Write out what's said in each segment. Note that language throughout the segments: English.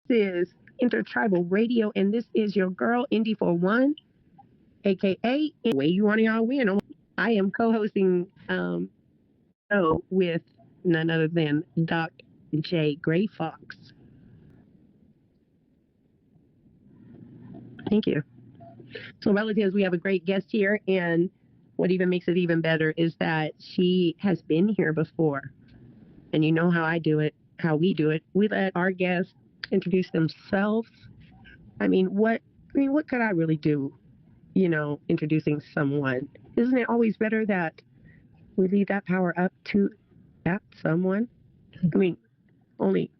is Intertribal Radio, and this is your girl, Indi for One, aka Way You Want Y'all Win. I am co-hosting with none other than Doc J. Gray Fox. Thank you. So, relatives, we have a great guest here, and what even makes it even better is that she has been here before. And you know how I do it, how we do it. We let our guests introduce themselves. What could I really do, introducing someone? Isn't it always better that we leave that power up to that someone? Only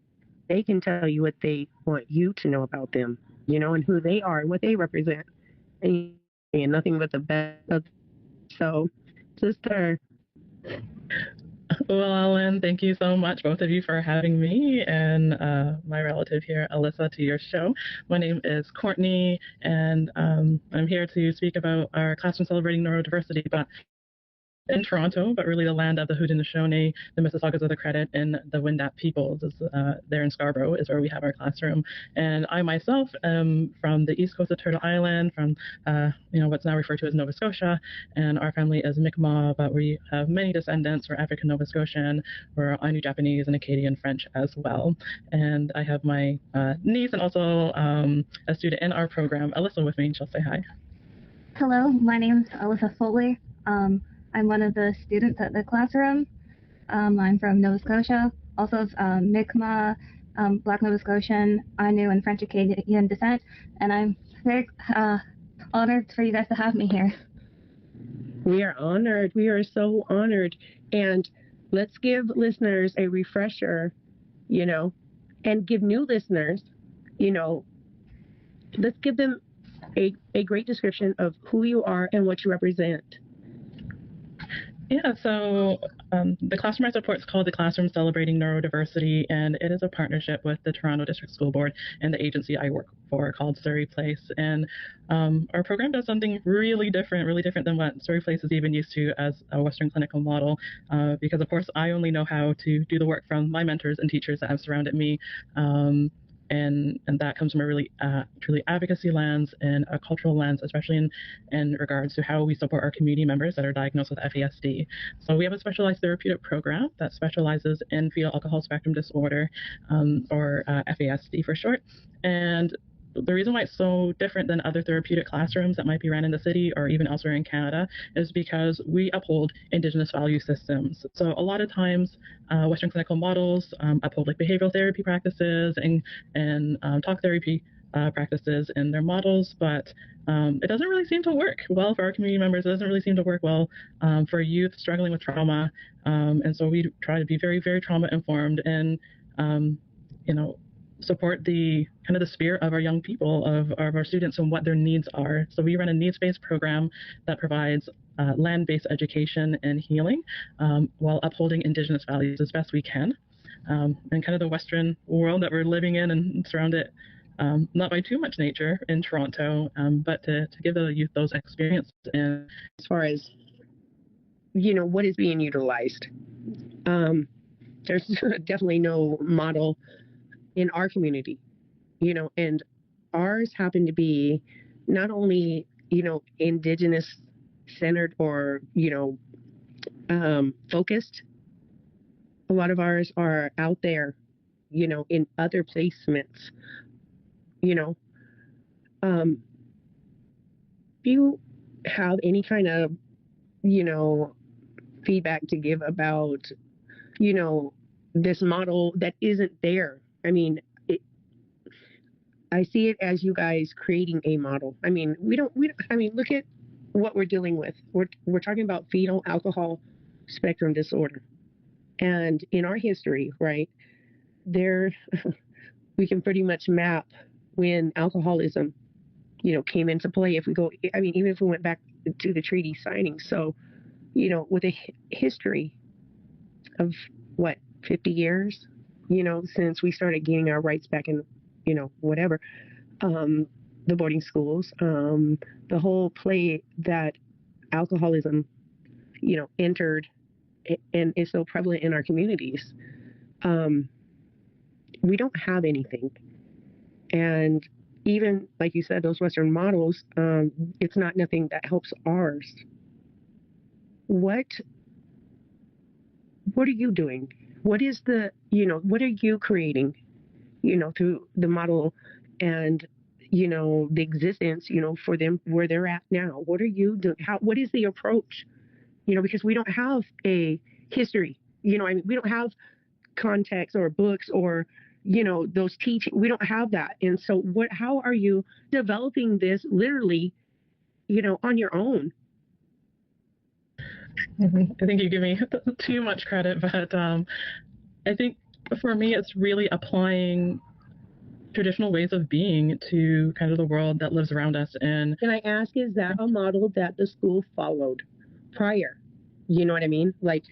they can tell you what they want you to know about them, and who they are and what they represent. And nothing but the best. So, sister. Well, Ellen, thank you so much, both of you, for having me and my relative here, Alyssa, to your show. My name is Courtney, and I'm here to speak about our classroom celebrating neurodiversity, but in Toronto, but really the land of the Haudenosaunee, the Mississaugas of the Credit, and the Wendat peoples. There in Scarborough is where we have our classroom. And I myself am from the east coast of Turtle Island, from what's now referred to as Nova Scotia, and our family is Mi'kmaq, but we have many descendants. We're African Nova Scotian, we're Ainu Japanese and Acadian French as well. And I have my niece and also a student in our program, Alyssa, with me, and she'll say hi. Hello, my name's Alyssa Foley. I'm one of the students at the classroom. I'm from Nova Scotia, also of Mi'kmaq, Black Nova Scotian, Ainu, and French Acadian descent, and I'm very honored for you guys to have me here. We are honored. We are so honored. And let's give listeners a refresher, and give new listeners, let's give them a great description of who you are and what you represent. Yeah, so the classroom I support is called the Classroom Celebrating Neurodiversity, and it is a partnership with the Toronto District School Board and the agency I work for called Surrey Place. And our program does something really different than what Surrey Place is even used to as a Western clinical model, because, of course, I only know how to do the work from my mentors and teachers that have surrounded me. And that comes from a really truly advocacy lens and a cultural lens, especially in regards to how we support our community members that are diagnosed with FASD. So we have a specialized therapeutic program that specializes in fetal alcohol spectrum disorder, or FASD for short. And the reason why it's so different than other therapeutic classrooms that might be ran in the city or even elsewhere in Canada is because we uphold Indigenous value systems. So a lot of times, Western clinical models uphold like behavioral therapy practices and talk therapy practices in their models, but it doesn't really seem to work well for our community members. It doesn't really seem to work well for youth struggling with trauma. And so we try to be very, very trauma informed and, support the kind of the spirit of our young people, of our students and what their needs are. So we run a needs-based program that provides land-based education and healing while upholding Indigenous values as best we can. And kind of the Western world that we're living in and surrounded not by too much nature in Toronto, but to give the youth those experiences. And as far as, what is being utilized, there's definitely no model in our community, and ours happen to be not only, Indigenous centered or, focused. A lot of ours are out there, in other placements, Do you have any kind of, feedback to give about, this model that isn't there? I see it as you guys creating a model. Look at what we're dealing with. We're talking about fetal alcohol spectrum disorder. And in our history, right, there, we can pretty much map when alcoholism, came into play. Even if we went back to the treaty signing. So, with a history of 50 years, since we started gaining our rights back in, whatever, the boarding schools, the whole play that alcoholism, entered and is so prevalent in our communities. We don't have anything, And even like you said, those Western models, it's not nothing that helps ours. What are you doing? What is the, what are you creating, through the model and, the existence, for them where they're at now? What are you doing? What is the approach? Because we don't have a history, I mean, we don't have context or books or, those teaching. We don't have that. And so how are you developing this literally, on your own? I think you give me too much credit, but I think for me, it's really applying traditional ways of being to kind of the world that lives around us. And can I ask, is that a model that the school followed prior? You know what I mean? Like,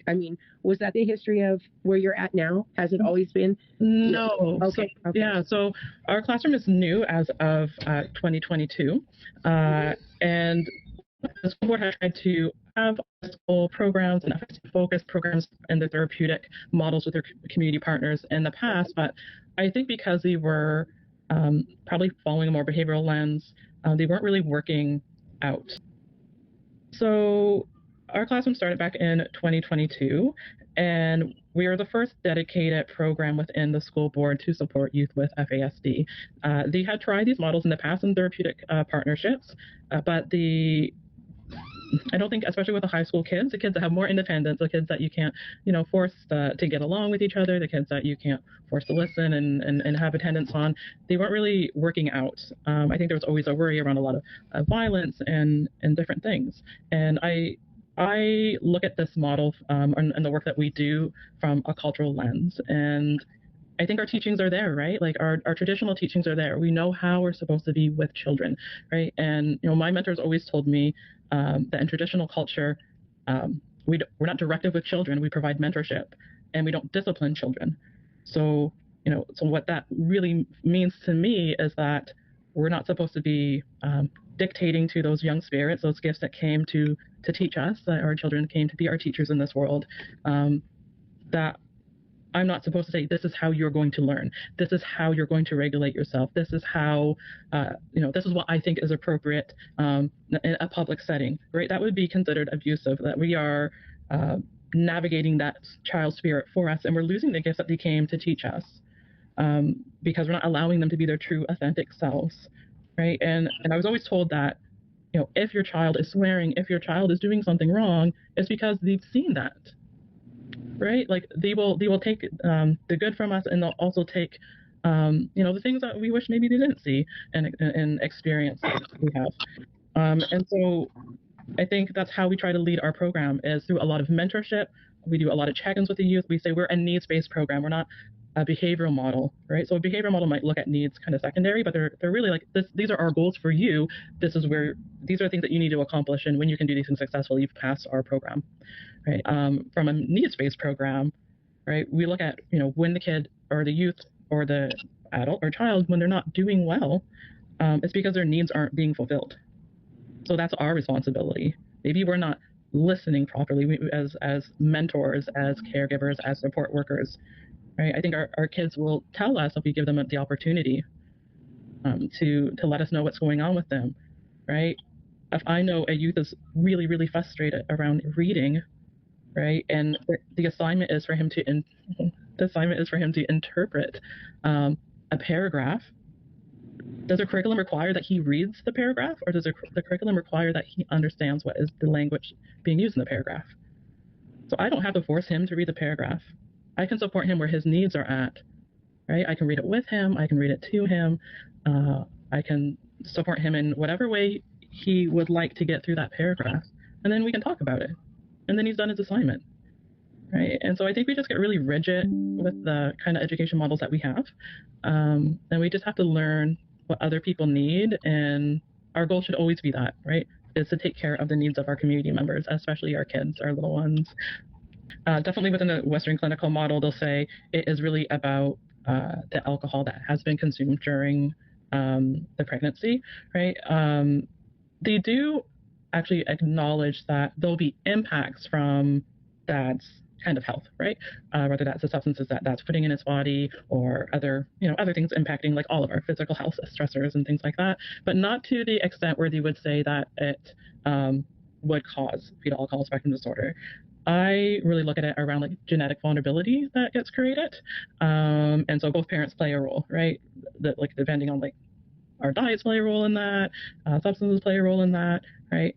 was that the history of where you're at now? Has it always been? No. Okay. So, yeah. So our classroom is new as of 2022. And the school board has tried to have school programs and focused programs and the therapeutic models with their community partners in the past. But I think because they were probably following a more behavioral lens, they weren't really working out. So our classroom started back in 2022, and we are the first dedicated program within the school board to support youth with FASD. They had tried these models in the past in therapeutic partnerships, but I don't think, especially with the high school kids, the kids that have more independence, the kids that you can't, force to get along with each other, the kids that you can't force to listen and have attendance on, they weren't really working out. I think there was always a worry around a lot of violence and different things. And I look at this model and the work that we do from a cultural lens. And I think our teachings are there, right? Like our traditional teachings are there. We know how we're supposed to be with children, right? And my mentors always told me that in traditional culture, we're not directive with children. We provide mentorship, and we don't discipline children. So so what that really means to me is that we're not supposed to be dictating to those young spirits, those gifts that came to teach us, that our children came to be our teachers in this world. That I'm not supposed to say, this is how you're going to learn. This is how you're going to regulate yourself. This is how, this is what I think is appropriate in a public setting, right? That would be considered abusive, that we are navigating that child spirit for us, and we're losing the gifts that they came to teach us because we're not allowing them to be their true, authentic selves, right? And I was always told that, if your child is swearing, if your child is doing something wrong, it's because they've seen that. Right, like they will take the good from us, and they'll also take the things that we wish maybe they didn't see and experience that we have. And so I think that's how we try to lead our program, is through a lot of mentorship. We do a lot of check-ins with the youth. We say we're a needs-based program. We're not a behavioral model, right? So a behavioral model might look at needs kind of secondary, but they're really like this. These are our goals for you. These are things that you need to accomplish, and when you can do these things successfully, you've passed our program. Right. From a needs-based program, right, we look at, when the kid or the youth or the adult or child, when they're not doing well, it's because their needs aren't being fulfilled. So that's our responsibility. Maybe we're not listening properly as mentors, as caregivers, as support workers, right? I think our kids will tell us if we give them the opportunity to let us know what's going on with them, right? If I know a youth is really, really frustrated around reading, right, and the assignment is for him to interpret a paragraph, does the curriculum require that he reads the paragraph, or does the curriculum require that he understands what is the language being used in the paragraph? So I don't have to force him to read the paragraph. I can support him where his needs are at, right? I can read it with him. I can read it to him. I can support him in whatever way he would like to get through that paragraph, and then we can talk about it. And then he's done his assignment, right? And so I think we just get really rigid with the kind of education models that we have. And we just have to learn what other people need. And our goal should always be that, right? Is to take care of the needs of our community members, especially our kids, our little ones. Definitely within the Western clinical model, they'll say it is really about the alcohol that has been consumed during the pregnancy, right? They do actually acknowledge that there'll be impacts from dad's kind of health, right? Whether that's the substances that's putting in its body or other, other things impacting like all of our physical health stressors and things like that, but not to the extent where they would say that it would cause fetal alcohol spectrum disorder. I really look at it around like genetic vulnerability that gets created. And so both parents play a role, right? That like depending on like our diets play a role in that, substances play a role in that, right?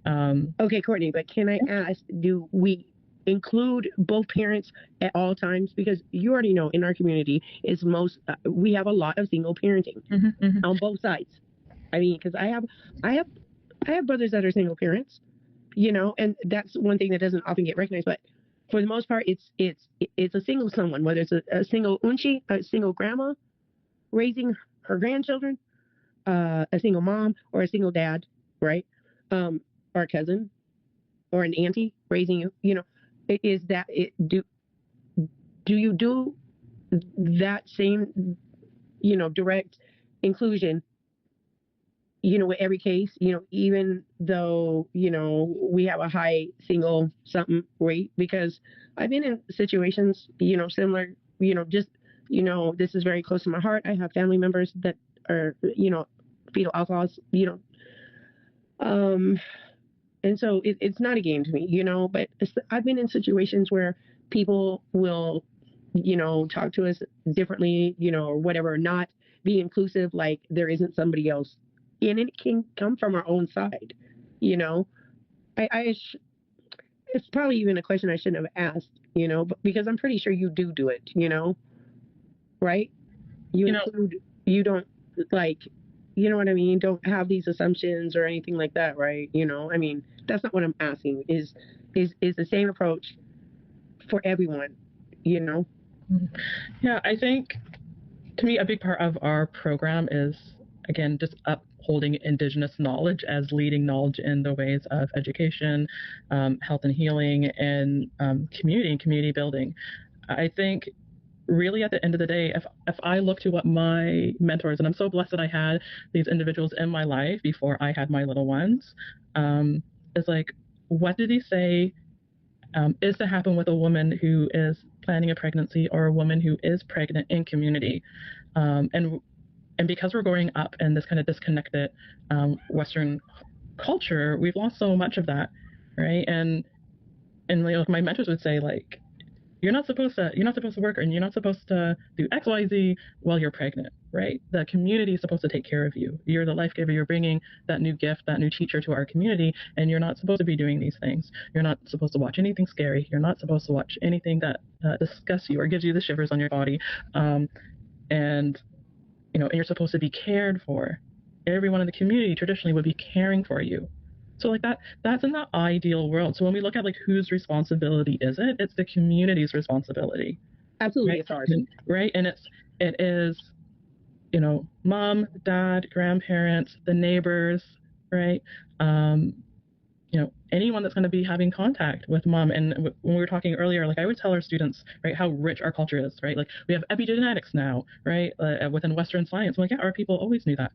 Okay, Courtney, but can I ask, do we include both parents at all times? Because you already know in our community is we have a lot of single parenting on both sides. I mean, because I have brothers that are single parents, and that's one thing that doesn't often get recognized. But for the most part, it's a single someone, whether it's a single unchi, a single grandma raising her grandchildren, a single mom, or a single dad, right? Or a cousin or an auntie raising you. Do you do that same direct inclusion with every case, even though we have a high single something rate? Because I've been in situations similar, just this is very close to my heart. I have family members that are fetal alcoholics, and so it's not a game to me, but I've been in situations where people will, talk to us differently, or whatever, not be inclusive, like there isn't somebody else. And it can come from our own side, it's probably even a question I shouldn't have asked, but because I'm pretty sure you do it, right? You don't like, you know what I mean? Don't have these assumptions or anything like that, right? I mean, that's not what I'm asking. Is the same approach for everyone, Yeah, I think to me, a big part of our program is, again, just upholding Indigenous knowledge as leading knowledge in the ways of education, health and healing, and community building. I think really at the end of the day, if I look to what my mentors, and I'm so blessed that I had these individuals in my life before I had my little ones, is like, what did he say is to happen with a woman who is planning a pregnancy or a woman who is pregnant in community? And because we're growing up in this kind of disconnected Western culture, we've lost so much of that, right? And my mentors would say, like, you're not supposed to work, and you're not supposed to do XYZ while you're pregnant, right? The community is supposed to take care of you. You're the life giver. You're bringing that new gift, that new teacher to our community, and you're not supposed to be doing these things. You're not supposed to watch anything scary. You're not supposed to watch anything that disgusts you or gives you the shivers on your body. And you're supposed to be cared for. Everyone in the community traditionally would be caring for you. So like that's in the ideal world. So when we look at like whose responsibility is it? It's the community's responsibility. Absolutely, right? it's ours. Right, and it is, mom, dad, grandparents, the neighbors, right? Anyone that's going to be having contact with mom. And when we were talking earlier, like I would tell our students, right, how rich our culture is, right? Like we have epigenetics now, right, within Western science. I'm like, yeah, our people always knew that.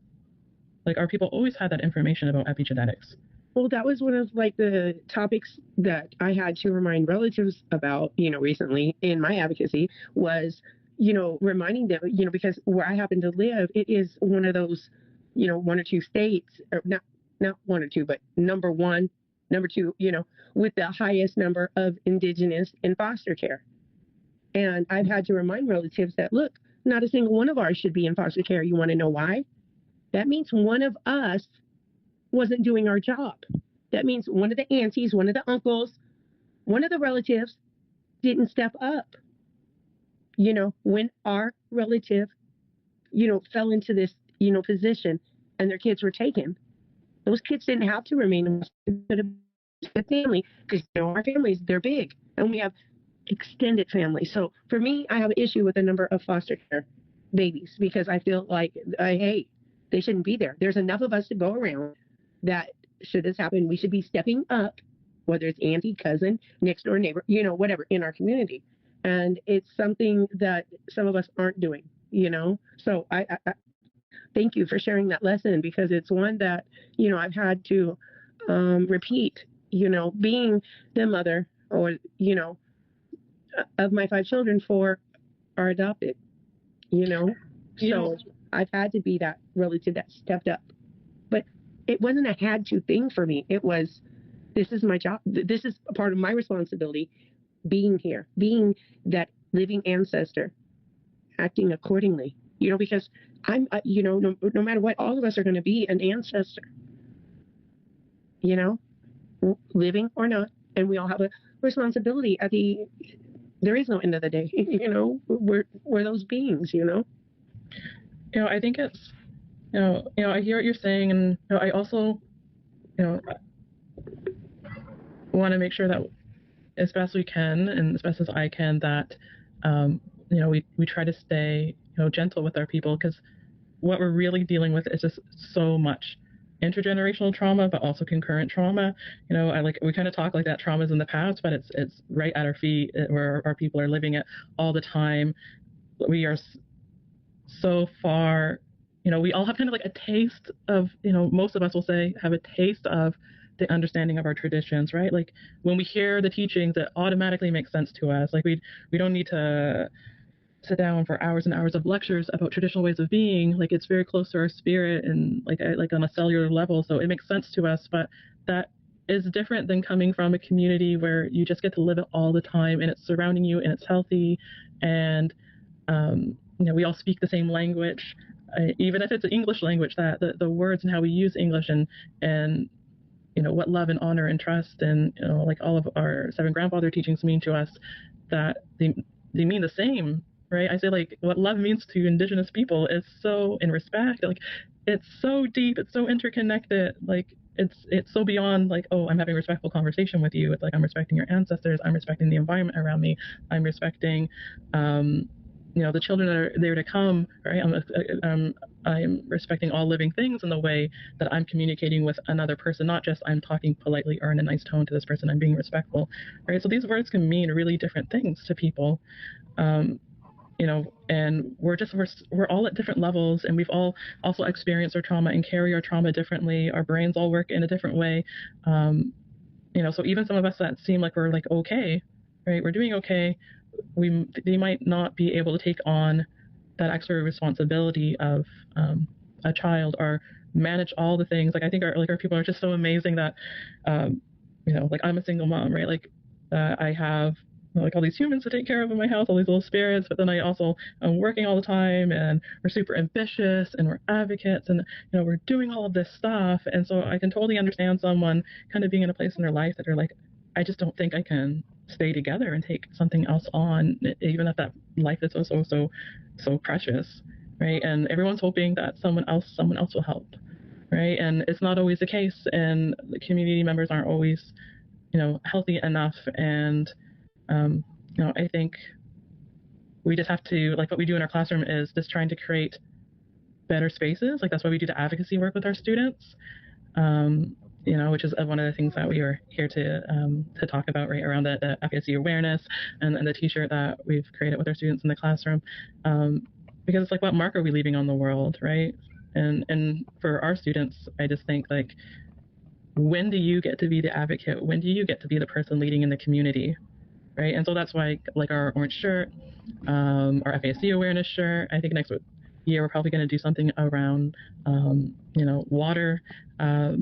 Like our people always had that information about epigenetics. Well, that was one of like the topics that I had to remind relatives about, recently in my advocacy was, reminding them, because where I happen to live, it is one of those, one or two states, or not one or two, but number one, number two, with the highest number of Indigenous in foster care. And I've had to remind relatives that, look, not a single one of ours should be in foster care. You want to know why? That means one of us wasn't doing our job. That means one of the aunties, one of the uncles, one of the relatives didn't step up. When our relative, fell into this, position and their kids were taken, those kids didn't have to remain in the family because, our families, they're big and we have extended families. So for me, I have an issue with the number of foster care babies because I feel like, hey, they shouldn't be there. There's enough of us to go around that should this happen, we should be stepping up, whether it's auntie, cousin, next door neighbor, whatever, in our community. And it's something that some of us aren't doing, So I thank you for sharing that lesson because it's one that, I've had to being the mother or, of my 5 children, 4 are adopted, you know? So I've had to be that relative that stepped up. But it wasn't a had to thing for me. It was, this is my job. This is a part of my responsibility, being here, being that living ancestor, acting accordingly, you know, because I'm, you know, no matter what, all of us are going to be an ancestor, you know, living or not. And we all have a responsibility there is no end of the day, you know, we're those beings, you know? You know, I think it's, you know, I hear what you're saying, and you know, I also, you know, want to make sure that as best we can, and as best as I can, that, you know, we try to stay, you know, gentle with our people, because what we're really dealing with is just so much intergenerational trauma, but also concurrent trauma. You know, we kind of talk like that trauma's in the past, but it's right at our feet, where our people are living it all the time. We are so far, you know, we all have kind of like a taste of, you know, most of us will say have a taste of the understanding of our traditions, right? Like when we hear the teachings, it automatically makes sense to us. Like we don't need to sit down for hours and hours of lectures about traditional ways of being. Like it's very close to our spirit and like on a cellular level, so it makes sense to us. But that is different than coming from a community where you just get to live it all the time, and it's surrounding you, and it's healthy, and you know, we all speak the same language, even if it's an English language. That the words and how we use English, and you know what love and honor and trust, and you know, like all of our 7 grandfather teachings mean to us, that they mean the same. Right? I say like what love means to Indigenous people is so in respect. Like it's so deep, it's so interconnected. Like it's so beyond like, oh, I'm having a respectful conversation with you. It's like I'm respecting your ancestors. I'm respecting the environment around me. I'm respecting, you know, the children that are there to come. Right? I'm respecting all living things in the way that I'm communicating with another person. Not just I'm talking politely or in a nice tone to this person. I'm being respectful. Right? So these words can mean really different things to people. You know, and we're all at different levels, and we've all also experienced our trauma and carry our trauma differently. Our brains all work in a different way. You know, so even some of us that seem like we're like okay, right, we're doing okay, they might not be able to take on that extra responsibility of a child, or manage all the things. Like I think our people are just so amazing that, you know, like I'm a single mom, right? Like I have like all these humans to take care of in my house, all these little spirits, but then I also am working all the time, and we're super ambitious, and we're advocates, and you know, we're doing all of this stuff. And so I can totally understand someone kind of being in a place in their life that they're like, I just don't think I can stay together and take something else on, even if that life is so precious, right? And everyone's hoping that someone else will help, right? And it's not always the case, and the community members aren't always, you know, healthy enough. And you know, I think we just have to, like what we do in our classroom is just trying to create better spaces. Like that's why we do the advocacy work with our students, you know, which is one of the things that we are here to talk about, right, around the FASD awareness, and the t-shirt that we've created with our students in the classroom, because it's like, what mark are we leaving on the world, right? And for our students, I just think like, when do you get to be the advocate? When do you get to be the person leading in the community? Right, and so that's why, like our orange shirt, our FASD awareness shirt. I think next year we're probably going to do something around, you know, water, but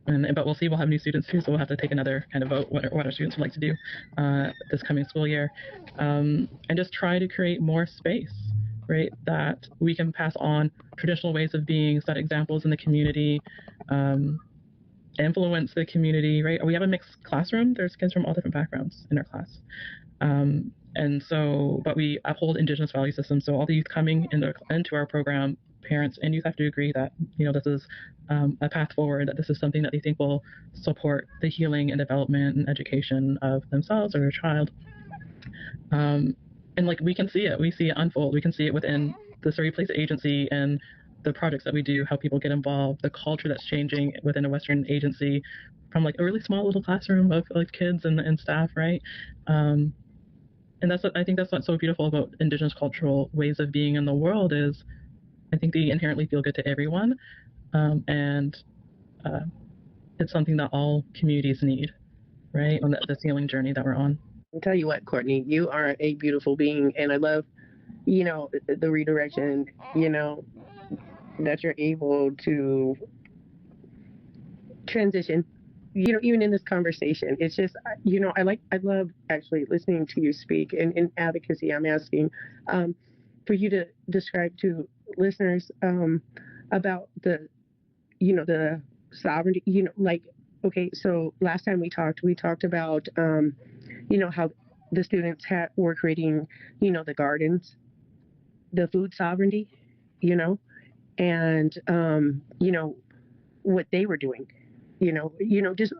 we'll see. We'll have new students too, so we'll have to take another kind of vote what our students would like to do this coming school year, and just try to create more space, right, that we can pass on traditional ways of being, set examples in the community. Influence the community, right? We have a mixed classroom. There's kids from all different backgrounds in our class. And so, but we uphold Indigenous value systems. So all the youth coming into our program, parents and youth have to agree that, you know, this is a path forward, that this is something that they think will support the healing and development and education of themselves or their child. And like, we can see it unfold. We can see it within the Surrey Place agency and the projects that we do, how people get involved, the culture that's changing within a Western agency, from like a really small little classroom of like kids and staff, right? And I think that's what's so beautiful about Indigenous cultural ways of being in the world, is I think they inherently feel good to everyone, and it's something that all communities need, right, on this healing journey that we're on. I'll tell you what, Courtney, you are a beautiful being, and I love, the redirection, that you're able to transition, even in this conversation. It's just, I love actually listening to you speak. And in advocacy, I'm asking for you to describe to listeners about the sovereignty, like, okay, so last time we talked about, how the students were creating, the gardens, the food sovereignty, and, what they were doing, just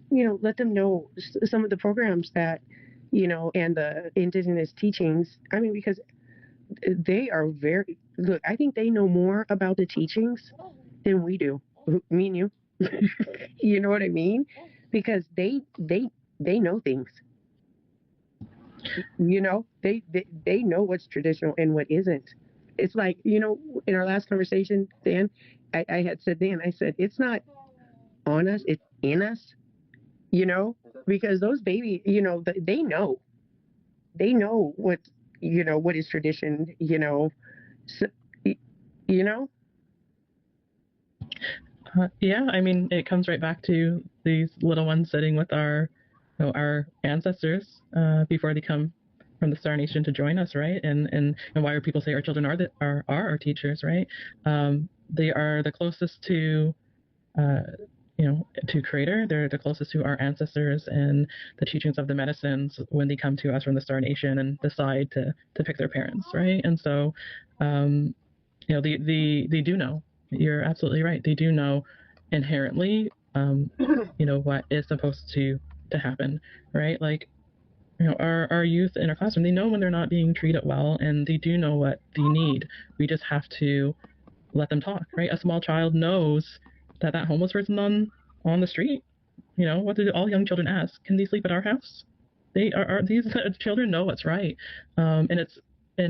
let them know some of the programs that, and the Indigenous teachings. I mean, because they are very, look, I think they know more about the teachings than we do, me and you. You know what I mean? Because they know things. They know what's traditional and what isn't. It's like, in our last conversation, Dan, I had said, Dan, I said, it's not on us, it's in us, because those baby, they know what is tradition, so, you know, Yeah, I mean, it comes right back to these little ones sitting with our ancestors before they come from the Star Nation to join us, right? And why people say our children are our teachers, right? They are the closest to uh, to Creator. They're the closest to our ancestors and the teachings of the medicines when they come to us from the Star Nation and decide to pick their parents, right? And so, they do know. You're absolutely right. They do know inherently, what is supposed to happen, right? Like, our youth in our classroom, they know when they're not being treated well, and they do know what they need. We just have to let them talk, right? A small child knows that homeless person on the street, what do all young children ask? Can they sleep at our house? They are these children know what's right, and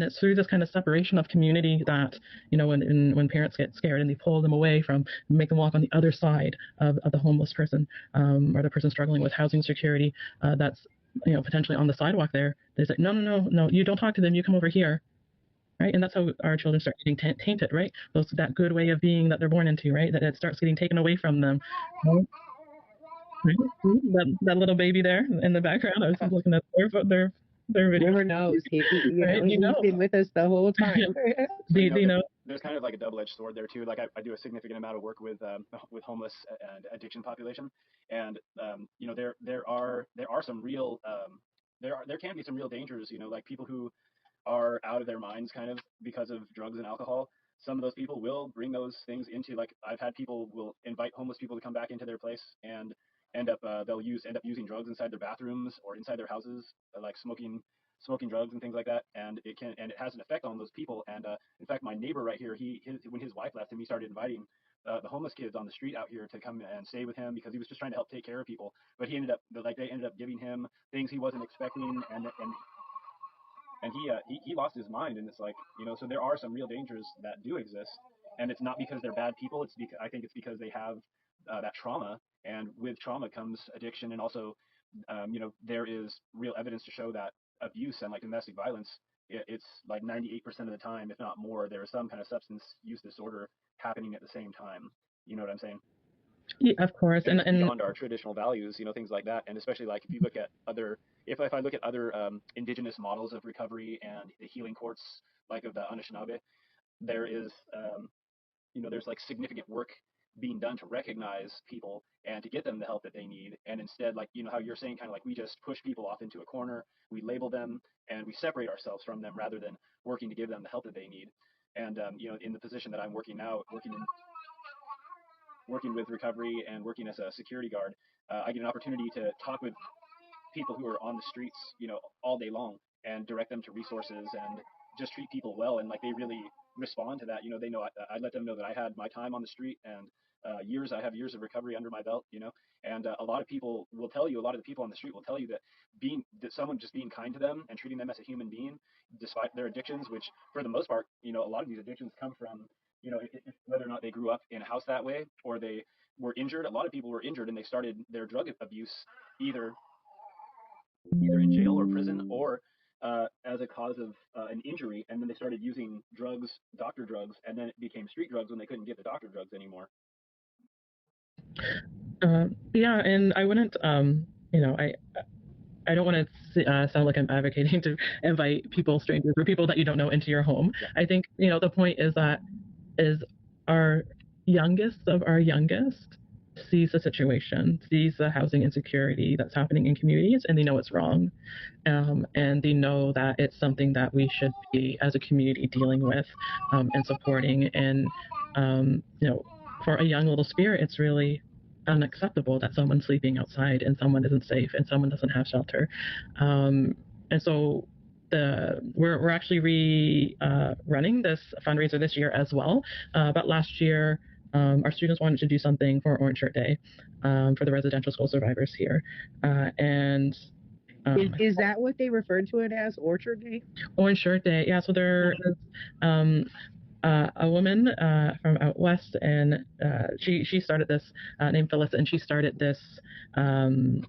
it's through this kind of separation of community that when parents get scared and they pull them away from, make them walk on the other side of the homeless person, or the person struggling with housing security, that's potentially on the sidewalk there. They say, no, you don't talk to them, you come over here, right? And that's how our children start getting tainted, right? That good way of being that they're born into, right? That it starts getting taken away from them. Right? That little baby there in the background. I was just looking at their video. River knows. Right? He's been with us the whole time. So, there's kind of like a double-edged sword there too. Like I do a significant amount of work with homeless and addiction population, and there are some real there can be some real dangers. Like people who are out of their minds kind of because of drugs and alcohol. Some of those people will bring those things into, like, I've had people will invite homeless people to come back into their place and end up using drugs inside their bathrooms or inside their houses, like smoking drugs and things like that, and it has an effect on those people. And in fact, my neighbor right here, when his wife left him, he started inviting the homeless kids on the street out here to come and stay with him because he was just trying to help take care of people. But they ended up giving him things he wasn't expecting, and he lost his mind. And it's like, so there are some real dangers that do exist, and it's not because they're bad people. I think it's because they have that trauma, and with trauma comes addiction. And also, there is real evidence to show that abuse and like domestic violence, it's like 98% of the time, if not more, there is some kind of substance use disorder happening at the same time. You know what I'm saying? yeah, of course, and beyond our traditional values, things like that. And especially like if you look at if I look at other indigenous models of recovery and the healing courts, like of the Anishinaabe, there is, there's like significant work being done to recognize people and to get them the help that they need. And instead, like, how you're saying, kind of like we just push people off into a corner, we label them, and we separate ourselves from them rather than working to give them the help that they need. And, in the position that I'm working now, working with recovery and working as a security guard, I get an opportunity to talk with people who are on the streets, all day long, and direct them to resources and just treat people well. And like they really respond to that. They know I let them know that I had my time on the street and I have years of recovery under my belt. And a lot of people will tell you, a lot of the people on the street will tell you that someone just being kind to them and treating them as a human being, despite their addictions, which for the most part, a lot of these addictions come from, whether or not they grew up in a house that way or they were injured. A lot of people were injured and they started their drug abuse either either in jail or prison or as a cause of an injury, and then they started using drugs, doctor drugs, and then it became street drugs when they couldn't get the doctor drugs anymore. Yeah, and I wouldn't, I don't want to sound like I'm advocating to invite people, strangers, or people that you don't know into your home. Yeah. I think, the point is that our youngest of our youngest sees the situation, sees the housing insecurity that's happening in communities, and they know it's wrong. And they know that it's something that we should be, as a community, dealing with and supporting. And, for a young little spirit, it's really unacceptable that someone's sleeping outside and someone isn't safe and someone doesn't have shelter. And so we're actually running this fundraiser this year as well. But last year, our students wanted to do something for Orange Shirt Day for the residential school survivors here. Is that what they referred to it as, Orchard Day? Orange Shirt Day, yeah. So there is a woman from out west, and she started this, named Phyllis, and she started this kind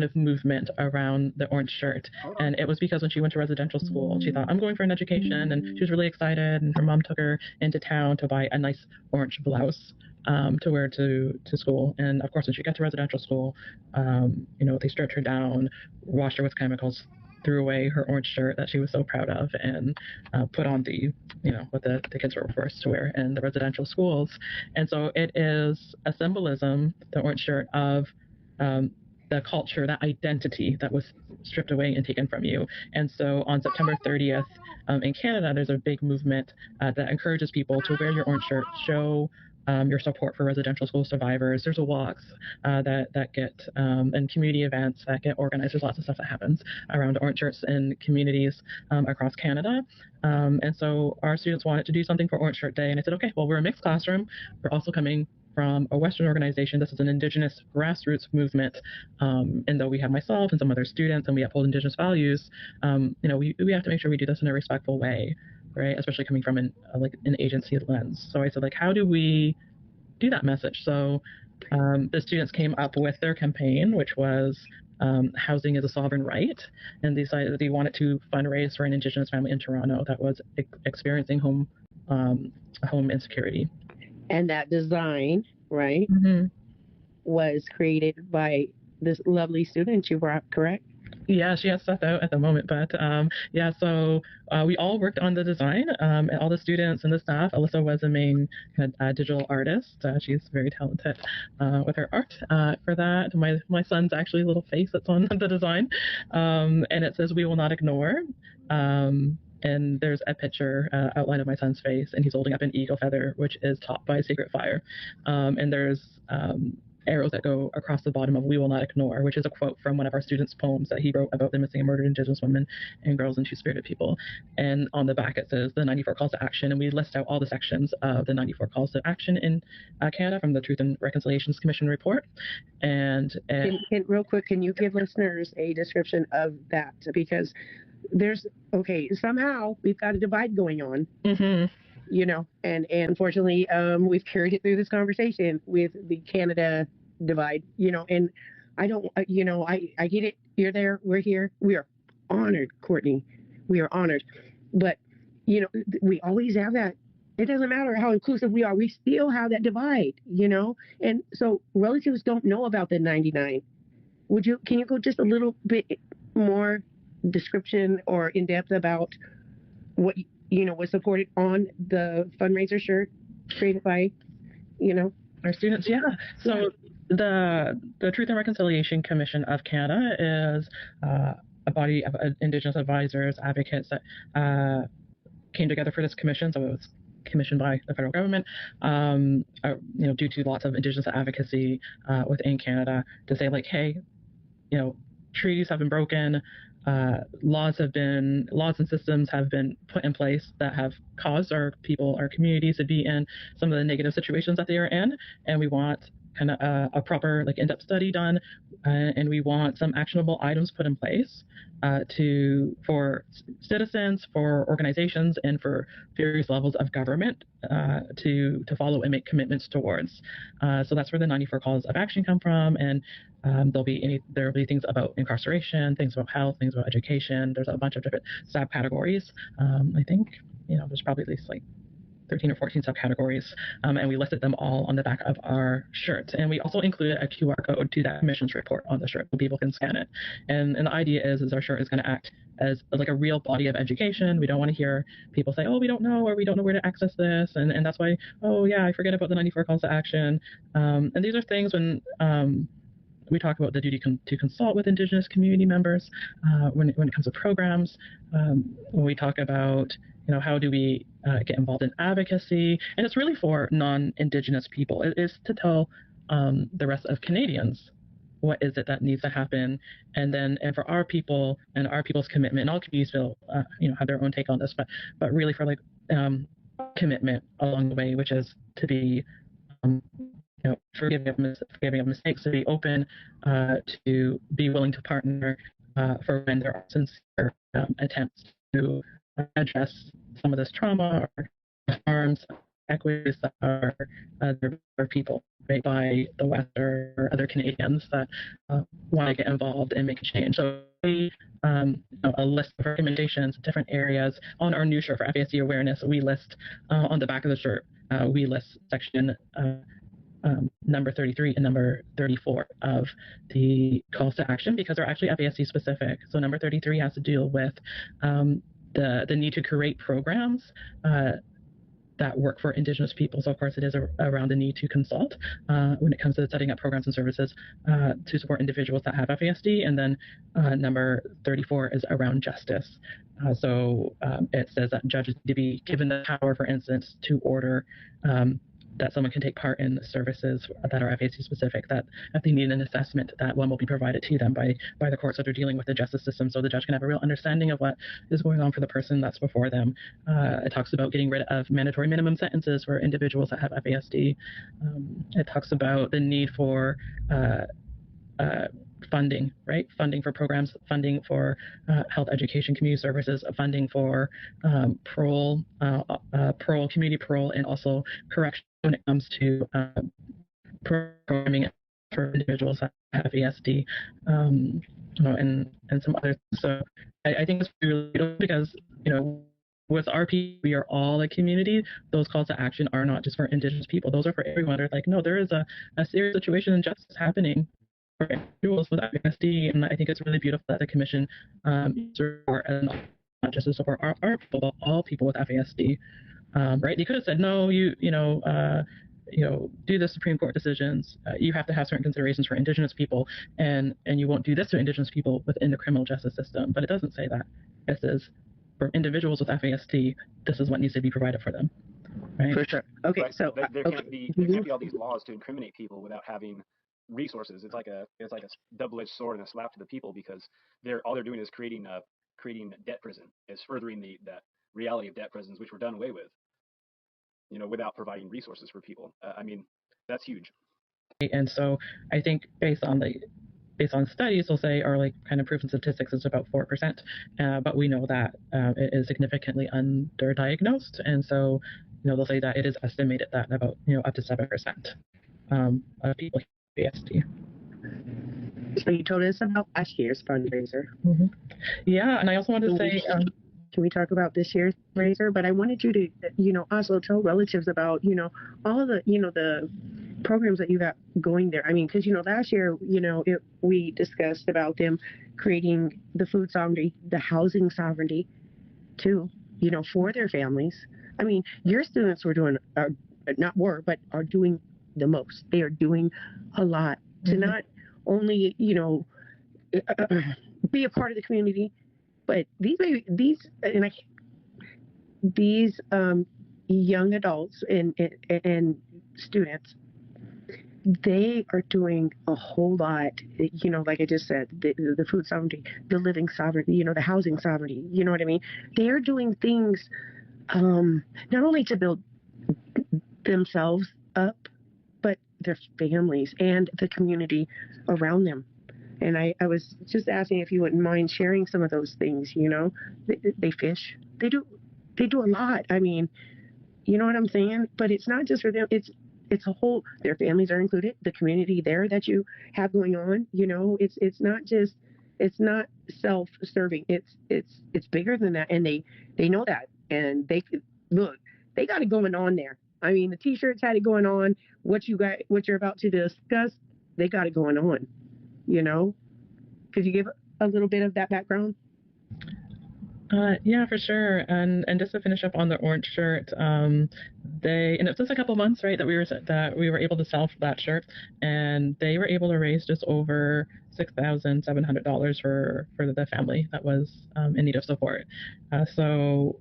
of movement around the orange shirt. And it was because when she went to residential school, she thought, I'm going for an education, and she was really excited, and her mom took her into town to buy a nice orange blouse to wear to school. And of course, when she got to residential school, they stripped her down, washed her with chemicals, threw away her orange shirt that she was so proud of, and put on what the kids were forced to wear in the residential schools. And so it is a symbolism, the orange shirt, of the culture, that identity that was stripped away and taken from you. And so on September 30th in Canada, there's a big movement that encourages people to wear your orange shirt, show your support for residential school survivors. There's a walks that get, and community events that get organized. There's lots of stuff that happens around orange shirts in communities across Canada. And so our students wanted to do something for Orange Shirt Day. And I said, okay, well, we're a mixed classroom. We're also coming from a Western organization. This is an Indigenous grassroots movement. And though we have myself and some other students and we uphold Indigenous values, we have to make sure we do this in a respectful way, right? Especially coming from an agency lens. So I said, how do we do that message? So the students came up with their campaign, which was housing is a sovereign right, and they decided that they wanted to fundraise for an Indigenous family in Toronto that was experiencing home insecurity. And that design, right, was created by this lovely student you brought, correct? Yeah, she has stuff out at the moment, but so we all worked on the design, and all the students and the staff. Alyssa was the main digital artist. She's very talented with her art for that. My son's actually a little face that's on the design, and it says, "We will not ignore." And there's a picture outline of my son's face, and he's holding up an eagle feather, which is topped by a sacred fire. And there's arrows that go across the bottom of "We will not ignore," which is a quote from one of our students' poems that he wrote about the missing and murdered Indigenous women and girls and two-spirited people. And on the back it says the 94 calls to action, and we list out all the sections of the 94 calls to action in Canada from the Truth and Reconciliations Commission report. And real quick, can you give listeners a description of that? Because somehow we've got a divide going on. And unfortunately, we've carried it through this conversation with the Canada divide, and I don't, I get it. You're there. We're here. We are honored, Courtney. We are honored. But, we always have that. It doesn't matter how inclusive we are. We still have that divide, and so relatives don't know about the 99. Can you go just a little bit more description or in depth about what was supported on the fundraiser shirt created by, our students? Yeah. So the Truth and Reconciliation Commission of Canada is a body of Indigenous advisors, advocates that came together for this commission. So it was commissioned by the federal government, due to lots of Indigenous advocacy within Canada to say, hey, treaties have been broken. Laws and systems have been put in place that have caused our communities to be in some of the negative situations that they are in, and we want kind of a proper in-depth study done, and we want some actionable items put in place for citizens, for organizations, and for various levels of government to follow and make commitments towards. So that's where the 94 calls of action come from, and there'll be things about incarceration, things about health, things about education. There's a bunch of different subcategories. I think there's probably at least 13 or 14 subcategories, and we listed them all on the back of our shirt. And we also included a QR code to that commission's report on the shirt so people can scan it. And the idea is our shirt is going to act as a real body of education. We don't want to hear people say, oh, we don't know, or we don't know where to access this. And that's why, oh, yeah, I forget about the 94 calls to action. And these are things when we talk about the duty to consult with Indigenous community members when it comes to programs. When we talk about how do we get involved in advocacy, and it's really for non-Indigenous people. It is to tell the rest of Canadians what is it that needs to happen, and for our people and our people's commitment. And all communities will have their own take on this, but really for commitment along the way, which is to be forgiving of mistakes, to be open, to be willing to partner for when there are sincere attempts to address some of this trauma or harms, equities that are people, right, by the West or other Canadians that want to get involved and make a change. So a list of recommendations, different areas on our new shirt for FASD awareness. We list on the back of the shirt, we list section number 33 and number 34 of the calls to action, because they're actually FASD specific. So number 33 has to deal with the need to create programs that work for Indigenous people. So of course it is around the need to consult when it comes to setting up programs and services to support individuals that have FASD. And then number 34 is around justice. So it says that judges need to be given the power, for instance, to order that someone can take part in services that are FASD specific, that if they need an assessment, that one will be provided to them by the courts that are dealing with the justice system, so the judge can have a real understanding of what is going on for the person that's before them. It talks about getting rid of mandatory minimum sentences for individuals that have FASD. It talks about the need for funding, right? Funding for programs, funding for health education, community services, funding for parole, community parole, and also correction when it comes to programming for individuals that have FASD, and some others. So I think it's really good because, with our people, we are all a community. Those calls to action are not just for Indigenous people. Those are for everyone. They're no, there is a serious situation and justice happening for individuals with FASD, and I think it's really beautiful that the Commission support, and not just to support our people, but all people with FASD. Right? They could have said, no, do the Supreme Court decisions. You have to have certain considerations for Indigenous people, and you won't do this to Indigenous people within the criminal justice system. But it doesn't say that. It says for individuals with FASD, this is what needs to be provided for them. Right? For sure. Okay, right. so there can't be all these laws to incriminate people without having resources. It's like a double-edged sword and a slap to the people, because all they're doing is creating debt prison. It's furthering that reality of debt prisons, which were done away with, without providing resources for people. That's huge. And so I think based on studies, they'll say, or kind of proven statistics, is about 4%, but we know that it is significantly underdiagnosed, and so they'll say that it is estimated that about up to 7% of people with FASD. So you told us about last year's fundraiser. Mm-hmm. Yeah, and I also wanted to say, can we talk about this year's fundraiser? But I wanted you to, also tell relatives about, all of the, the programs that you got going there. I mean, because, last year, we discussed about them creating the food sovereignty, the housing sovereignty, too, for their families. I mean, your students are doing the most. They are doing a lot to not only, be a part of the community, but these young adults and students, they are doing a whole lot. Like I just said, the food sovereignty, the living sovereignty, the housing sovereignty. You know what I mean? They are doing things not only to build themselves up, but their families and the community around them. And I was just asking if you wouldn't mind sharing some of those things. They fish. They do a lot. I mean, you know what I'm saying? But it's not just for them. It's a whole. Their families are included. The community there that you have going on. It's not just. It's not self-serving. It's bigger than that, and they know that, and they look. They got it going on there. I mean, the T-shirts had it going on. What you're about to discuss, they got it going on. Could you give a little bit of that background? Yeah, for sure. And just to finish up on the orange shirt, and it's just a couple months, right, that we were able to sell that shirt, and they were able to raise just over $6,700 for the family that was in need of support. So,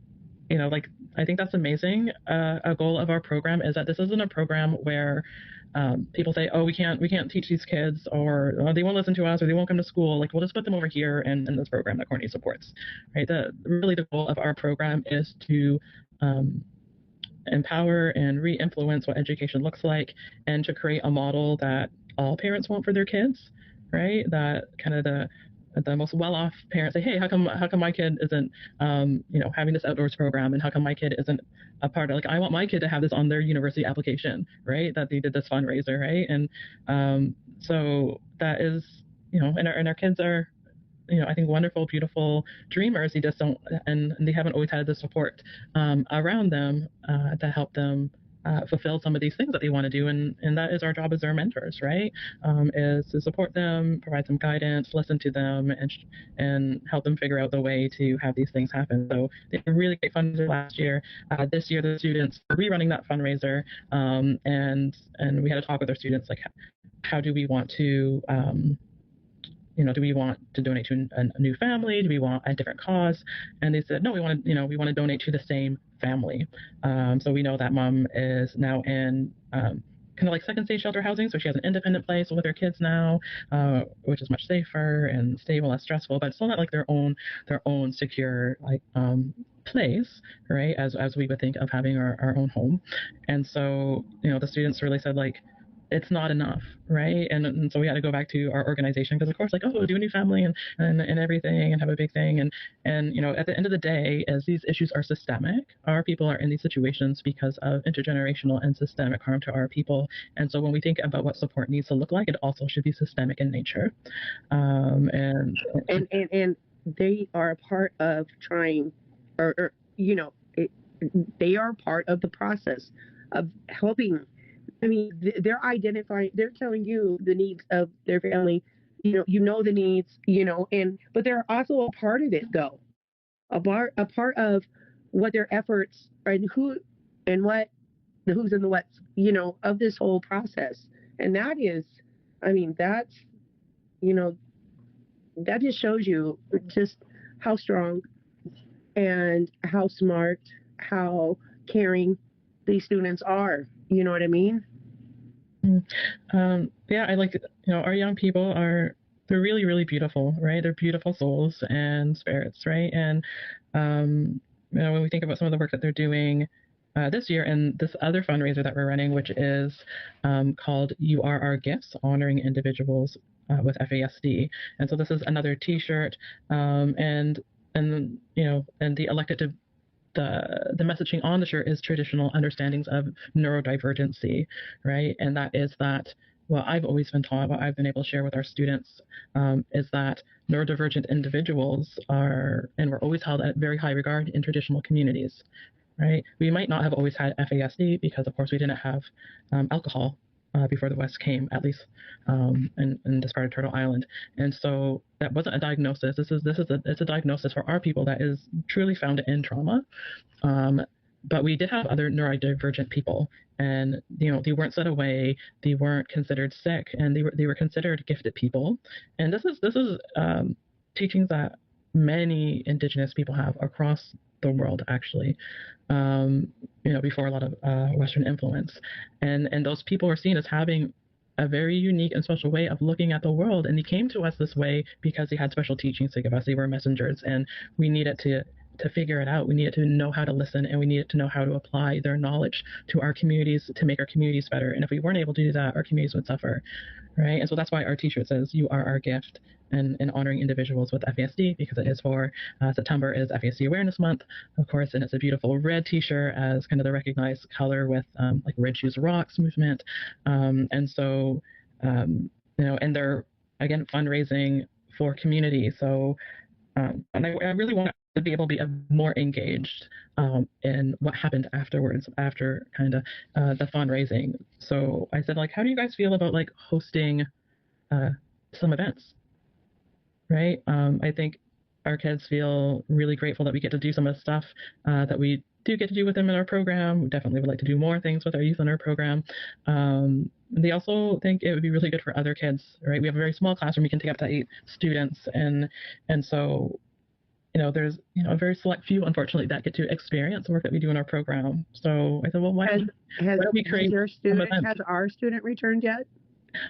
I think that's amazing. A goal of our program is that this isn't a program where people say, oh, we can't teach these kids, or they won't listen to us, or they won't come to school. Like, we'll just put them over here in this program that Courtney supports, right? Really the goal of our program is to empower and re-influence what education looks like, and to create a model that all parents want for their kids, right? That kind of the most well-off parents say, hey, how come my kid isn't, having this outdoors program, and how come my kid isn't a part of, like, I want my kid to have this on their university application, right? That they did this fundraiser, right? And so that is, and our kids are, I think wonderful, beautiful dreamers. They just don't, and they haven't always had the support around them to help them fulfill some of these things that they want to do, and that is our job as their mentors, right? Is to support them, provide some guidance, listen to them, and help them figure out the way to have these things happen. So they had a really great fundraiser last year. This year, the students are rerunning that fundraiser, and we had a talk with our students, like, how do we want to do we want to donate to a new family? Do we want a different cause? And they said, no, we want to donate to the same family. So we know that mom is now in kind of like second stage shelter housing. So she has an independent place with her kids now, which is much safer and stable, less stressful, but still not like their own secure, like, place, right? As we would think of having our own home. And so, the students really said, like, it's not enough, right? And so we had to go back to our organization, because of course, like, oh, do a new family and everything, and have a big thing. And at the end of the day, as these issues are systemic, our people are in these situations because of intergenerational and systemic harm to our people. And so when we think about what support needs to look like, it also should be systemic in nature. And they are a part of trying, they are part of the process of helping. I mean, they're identifying, they're telling you the needs of their family, the needs, but they're also a part of it, though, a part of what their efforts and who and what, the who's and the what's, of this whole process. And that is, I mean, that's, that just shows you just how strong and how smart, how caring these students are. You know what I mean? Yeah, I like, our young people they're really, really beautiful, right? They're beautiful souls and spirits, right? And, when we think about some of the work that they're doing this year, and this other fundraiser that we're running, which is called You Are Our Gifts, honoring individuals with FASD. And so this is another T-shirt, and the elected the messaging on the shirt is traditional understandings of neurodivergency, right? And that is that, well, I've always been taught, what I've been able to share with our students, is that neurodivergent individuals are, and we're always held at very high regard in traditional communities, right? We might not have always had FASD because, of course, we didn't have alcohol before the West came, at least in this part of Turtle Island. And so that wasn't a diagnosis. It's a diagnosis for our people that is truly found in trauma. But we did have other neurodivergent people, and they weren't set away, they weren't considered sick, and they were considered gifted people. And this is teachings that many Indigenous people have across the world, actually, before a lot of Western influence. And those people were seen as having a very unique and special way of looking at the world. And they came to us this way because they had special teachings to give us. They were messengers, and we needed to to figure it out. We needed to know how to listen, and we needed to know how to apply their knowledge to our communities to make our communities better. And if we weren't able to do that, our communities would suffer, right? And so that's why our t-shirt says, "You are our gift," and honoring individuals with FASD, because it is for September is FASD Awareness Month, of course, and it's a beautiful red t-shirt as kind of the recognized color with like Red Shoes Rocks movement. And so, and they're, again, fundraising for community. So, and I really want to be able to be more engaged in what happened afterwards, after kind of the fundraising. So I said, like, how do you guys feel about like hosting some events, right? I think our kids feel really grateful that we get to do some of the stuff that we do get to do with them in our program. We definitely would like to do more things with our youth in our program. They also think it would be really good for other kids, right? We have a very small classroom. We can take up to 8 students. And so, there's, a very select few, unfortunately, that get to experience the work that we do in our program. So I said, well, why don't we create some events? Has our student returned yet?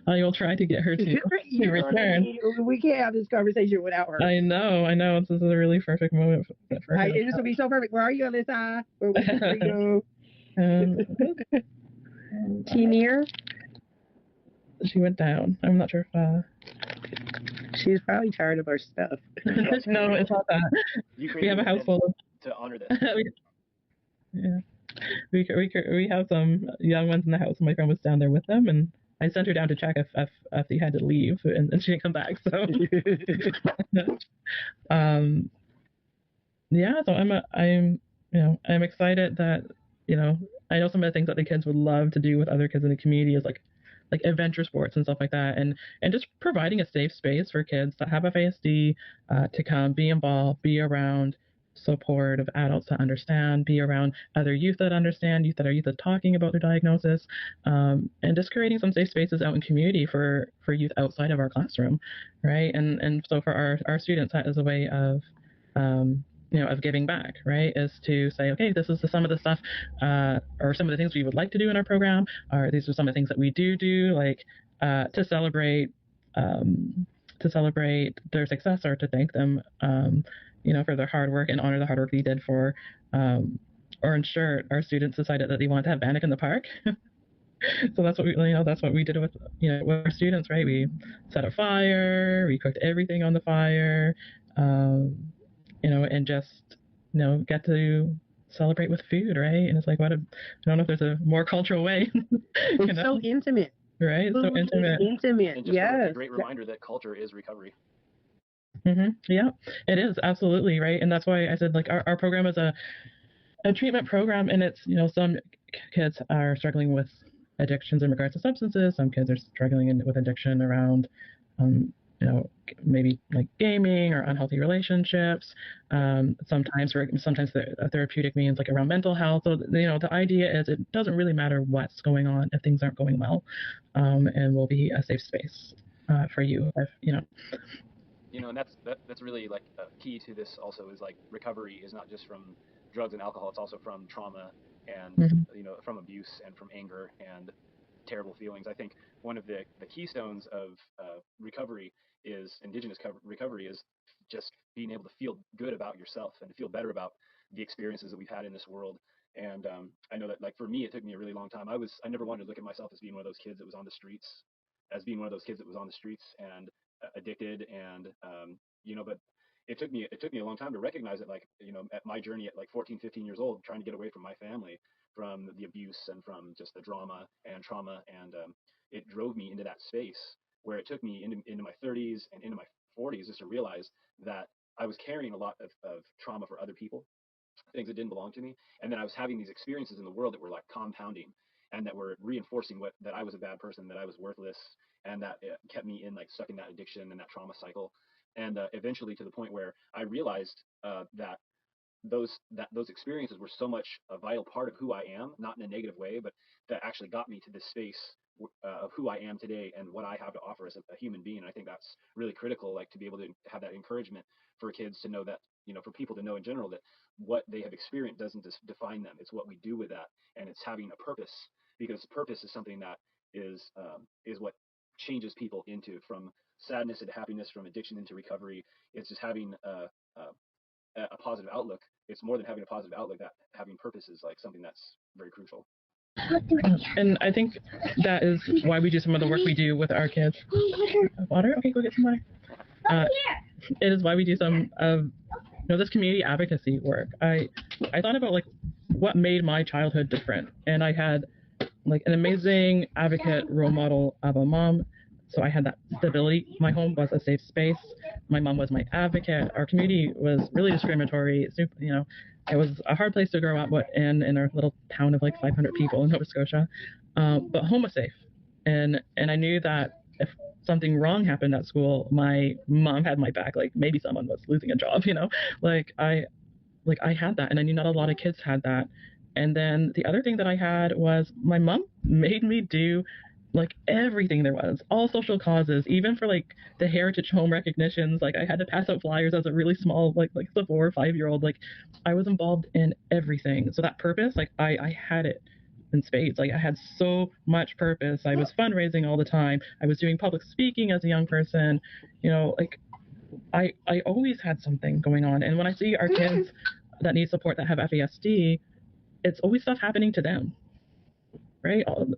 I will try to get her to return. We can't have this conversation without her. I know. This is a really perfect moment for her. This will be so perfect. Where are you, Alyssa? Where are you? She near? She went down. I'm not sure if... She's probably tired of our stuff. No, it's not that. We have a house full of... To honor this. Yeah. We have some young ones in the house. My friend was down there with them, and I sent her down to check if they had to leave, and she didn't come back. So, yeah. So I'm excited that I know some of the things that the kids would love to do with other kids in the community is like adventure sports and stuff like that, and just providing a safe space for kids that have FASD to come, be involved, be around support of adults that understand, be around other youth that understand, youth that are talking about their diagnosis, and just creating some safe spaces out in community for youth outside of our classroom, right? And so for our students, that is a way of of giving back, right? Is to say, okay, this is some of the stuff or some of the things we would like to do in our program, or these are some of the things that we do, like to celebrate their success, or to thank them for their hard work, and honor the hard work they did for, or ensure our students decided that they wanted to have Bannock in the park. So that's what we did with with our students, right? We set a fire, we cooked everything on the fire, and just get to celebrate with food, right? And it's like, I don't know if there's a more cultural way. It's so intimate, right? So intimate. And just a great reminder that culture is recovery. Mm-hmm. Yeah, it is, absolutely, right. And that's why I said, like, our program is a treatment program, and it's some kids are struggling with addictions in regards to substances. Some kids are struggling with addiction around maybe like gaming or unhealthy relationships. Sometimes a therapeutic means like around mental health. So the idea is it doesn't really matter what's going on if things aren't going well, and we'll be a safe space for you if and that's really like key to this also, is like recovery is not just from drugs and alcohol, it's also from trauma and from abuse and from anger and terrible feelings. I think one of the keystones of recovery is Indigenous recovery is just being able to feel good about yourself and to feel better about the experiences that we've had in this world. And I know that, like, for me, it took me a really long time. I never wanted to look at myself as being one of those kids that was on the streets, and addicted, and but it took me a long time to recognize it. Like, at my journey at like 14, 15 years old, trying to get away from my family, from the abuse and from just the drama and trauma, and it drove me into that space where it took me into my 30s and into my 40s just to realize that I was carrying a lot of trauma for other people, things that didn't belong to me, and then I was having these experiences in the world that were like compounding and that were reinforcing that I was a bad person, that I was worthless, and that it kept me in, like, stuck in that addiction and that trauma cycle. And eventually to the point where I realized that those experiences were so much a vital part of who I am, not in a negative way, but that actually got me to this space of who I am today and what I have to offer as a human being. I think that's really critical, like, to be able to have that encouragement for kids to know that, for people to know in general that what they have experienced doesn't just define them. It's what we do with that, and it's having a purpose, because purpose is something that is what changes people from sadness into happiness, from addiction into recovery. It's just having a positive outlook. It's more than having a positive outlook, that having purpose is like something that's very crucial. And I think that is why we do some of the work we do with our kids. Water? Okay, go get some water. It is why we do some of this community advocacy work. I thought about like what made my childhood different, and I had like an amazing advocate role model of a mom. So I had that stability. My home was a safe space. My mom was my advocate. Our community was really discriminatory. It was a hard place to grow up in our little town of like 500 people in Nova Scotia. But home was safe. And I knew that if something wrong happened at school, my mom had my back. Like maybe someone was losing a job, I had that, and I knew not a lot of kids had that. And then the other thing that I had was my mom made me do like everything there was, all social causes, even for like the heritage home recognitions. Like I had to pass out flyers as a really small, like the 4 or 5 year old. Like I was involved in everything. So that purpose, like I had it in spades. Like I had so much purpose. I was fundraising all the time. I was doing public speaking as a young person. I always had something going on. And when I see our kids that need support that have FASD, it's always stuff happening to them, right? All the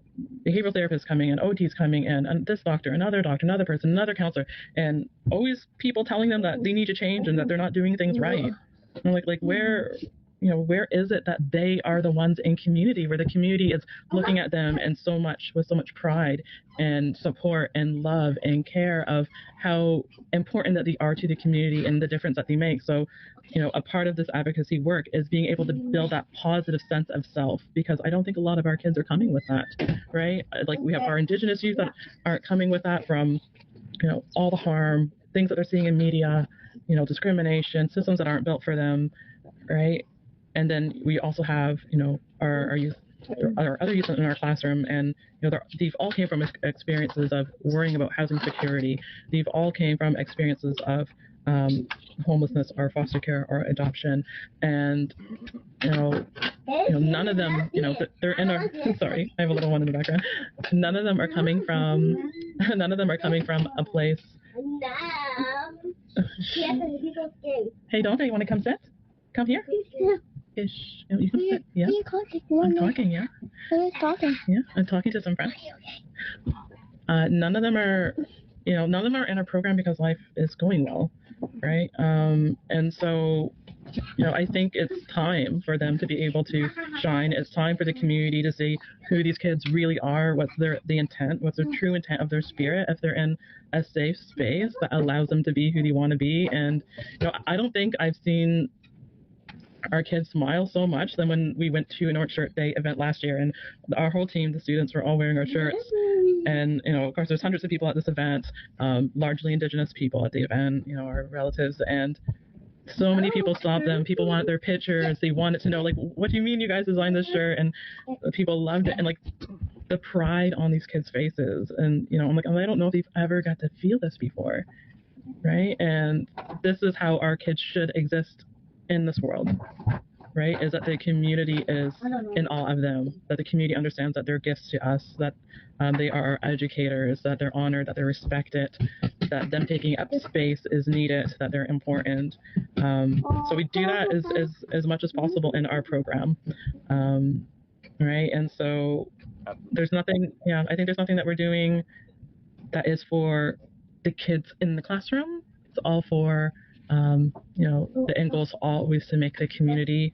behavioral therapists coming in, OTs coming in, and this doctor, another person, another counselor, and always people telling them that they need to change and that they're not doing things right. And like where is it that they are the ones in community, where the community is looking at them and with so much pride and support and love and care of how important that they are to the community and the difference that they make. So, a part of this advocacy work is being able to build that positive sense of self, because I don't think a lot of our kids are coming with that, right? Like we have our Indigenous youth that aren't coming with that from, all the harm, things that they're seeing in media, discrimination, systems that aren't built for them, right? And then we also have, our youth, our other youth in our classroom, and they've all came from experiences of worrying about housing security. They've all came from experiences of homelessness or foster care or adoption, and none of them, they're in our. Sorry, I have a little one in the background. None of them are coming from a place. Hey, Donka, you want to come sit? Come here. Ish. You can sit. Yeah. I'm talking. Yeah. Yeah. I'm talking to some friends. None of them are in our program because life is going well, right? And so, I think it's time for them to be able to shine. It's time for the community to see who these kids really are, what's the intent, what's the true intent of their spirit, if they're in a safe space that allows them to be who they want to be. And, I don't think I've seen our kids smile so much than when we went to an Orange Shirt Day event last year, and our whole team, the students, were all wearing our shirts. And, of course, there's hundreds of people at this event, largely Indigenous people at the event, our relatives, and so many people stopped them. People wanted their pictures. They wanted to know, like, what do you mean you guys designed this shirt? And people loved it. And, like, the pride on these kids' faces. And, I'm like, I don't know if they've ever got to feel this before, right? And this is how our kids should exist in this world, right? Is that the community is in awe of them, that the community understands that they're gifts to us, that they are our educators, that they're honored, that they're respected, that them taking up space is needed, that they're important. So we do that as much as possible in our program, right? And so there's nothing, I think there's nothing that we're doing that is for the kids in the classroom. It's all for the end goal is always to make the community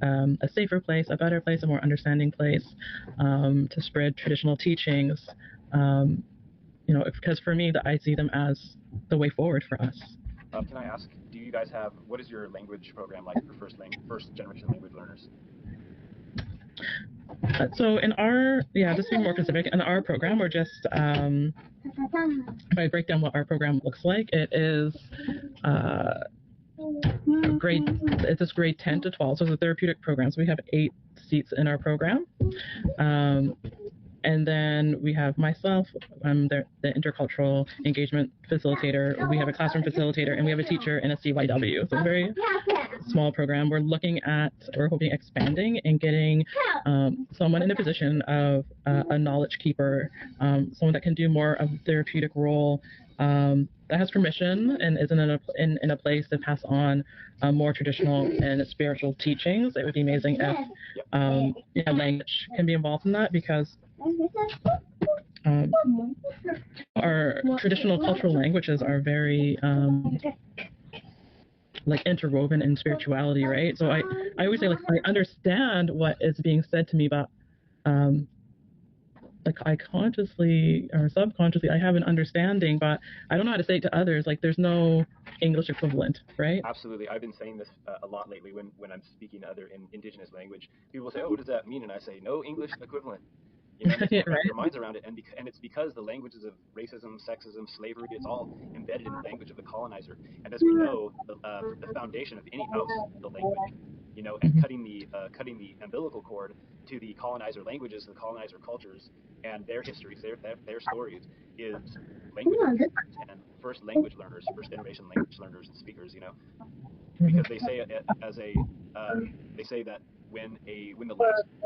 a safer place, a better place, a more understanding place, to spread traditional teachings, because for me, I see them as the way forward for us. Can I ask, do you guys have, what is your language program like for first generation language learners? So in our, just to be more specific, in our program, we're just, if I break down what our program looks like, it is it's grade 10 to 12, so it's a therapeutic program. So we have 8 seats in our program. And then we have myself, I'm the intercultural engagement facilitator. We have a classroom facilitator, and we have a teacher and a CYW. So very small program. We're hoping expanding and getting someone in a position of a knowledge keeper, someone that can do more of a therapeutic role, that has permission and isn't in a place to pass on more traditional and spiritual teachings. It would be amazing if language can be involved in that, because our traditional cultural languages are very like interwoven in spirituality, right? So I always say, like, I understand what is being said to me, but like I consciously or subconsciously I have an understanding, but I don't know how to say it to others. Like, there's no English equivalent, right? Absolutely. I've been saying this a lot lately when I'm speaking other indigenous language. People say, "Oh, what does that mean?" And I say, "No English equivalent." You know, Yeah, wrap right. their minds around it, and it's because the languages of racism, sexism, slavery, it's all embedded in the language of the colonizer. And as we know, the foundation of any house is the language. You know, and cutting the umbilical cord to the colonizer languages, the colonizer cultures, and their histories, their stories, is language. And first language learners, first generation language learners and speakers. You know, because they say they say that when the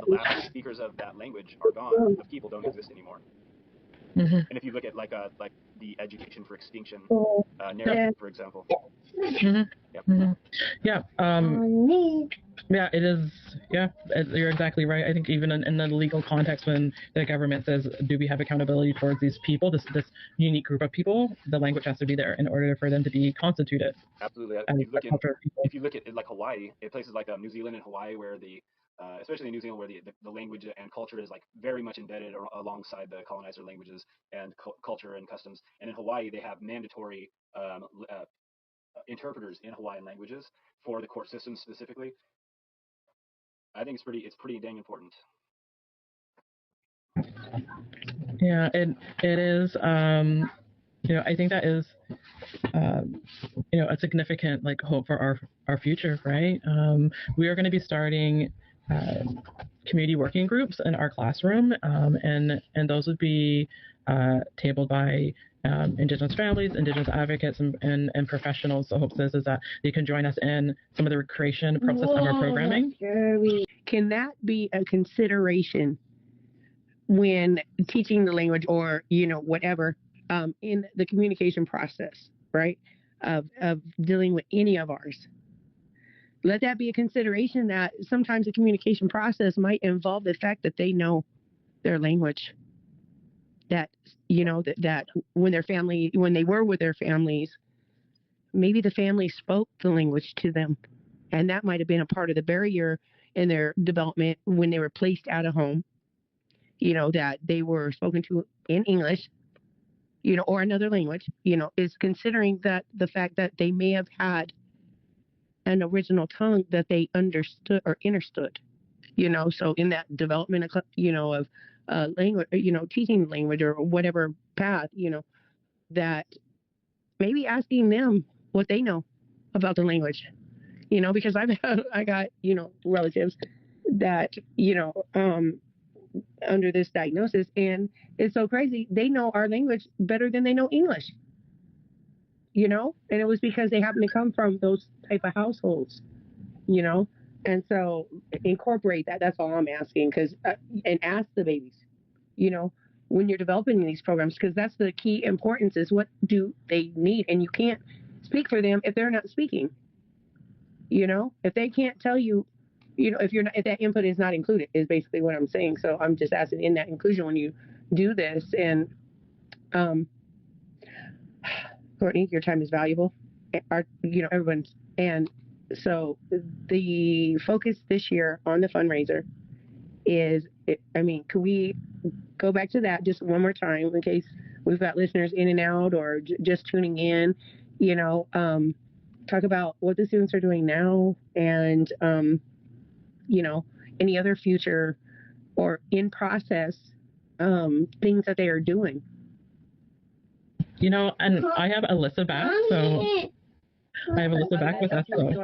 last speakers of that language are gone, the people don't exist anymore. And if you look at like the education for extinction narrative, for example. Yeah. Yeah, it is. Yeah, you're exactly right. I think even in the legal context, when the government says, "Do we have accountability towards these people, this unique group of people?" the language has to be there in order for them to be constituted. Absolutely. If you look at like Hawaii, in places like New Zealand and Hawaii, where especially in New Zealand, where the language and culture is like very much embedded alongside the colonizer languages and culture and customs. And in Hawaii, they have mandatory interpreters in Hawaiian languages for the court system specifically. I think it's pretty dang important. Yeah, it is. I think that is, a significant like hope for our future, right? We are going to be starting community working groups in our classroom, and those would be tabled by Indigenous families, Indigenous advocates, and professionals. The hope is that they can join us in some of the creation process of our programming. Can that be a consideration when teaching the language, or whatever, in the communication process, right, of dealing with any of ours? Let that be a consideration, that sometimes the communication process might involve the fact that they know their language. That, that when they were with their families, maybe the family spoke the language to them. And that might have been a part of the barrier in their development when they were placed out of home, that they were spoken to in English, or another language, is considering that the fact that they may have had an original tongue that they understood or understood, so in that development of language, teaching language or whatever path, that maybe asking them what they know about the language, because I got, relatives that, under this diagnosis, and it's so crazy. They know our language better than they know English, and it was because they happen to come from those type of households, and so incorporate that. That's all I'm asking, and ask the babies, when you're developing these programs, because that's the key importance, is what do they need? And you can't speak for them if they're not speaking, if they can't tell you, if that input is not included, is basically what I'm saying. So I'm just asking, in that inclusion, when you do this, and Courtney, your time is valuable. Everyone's, and so the focus this year on the fundraiser is, could we go back to that just one more time, in case we've got listeners in and out or just tuning in, talk about what the students are doing now, and any other future or in process things that they are doing. And I have Alyssa back, so I have Alyssa back with us, so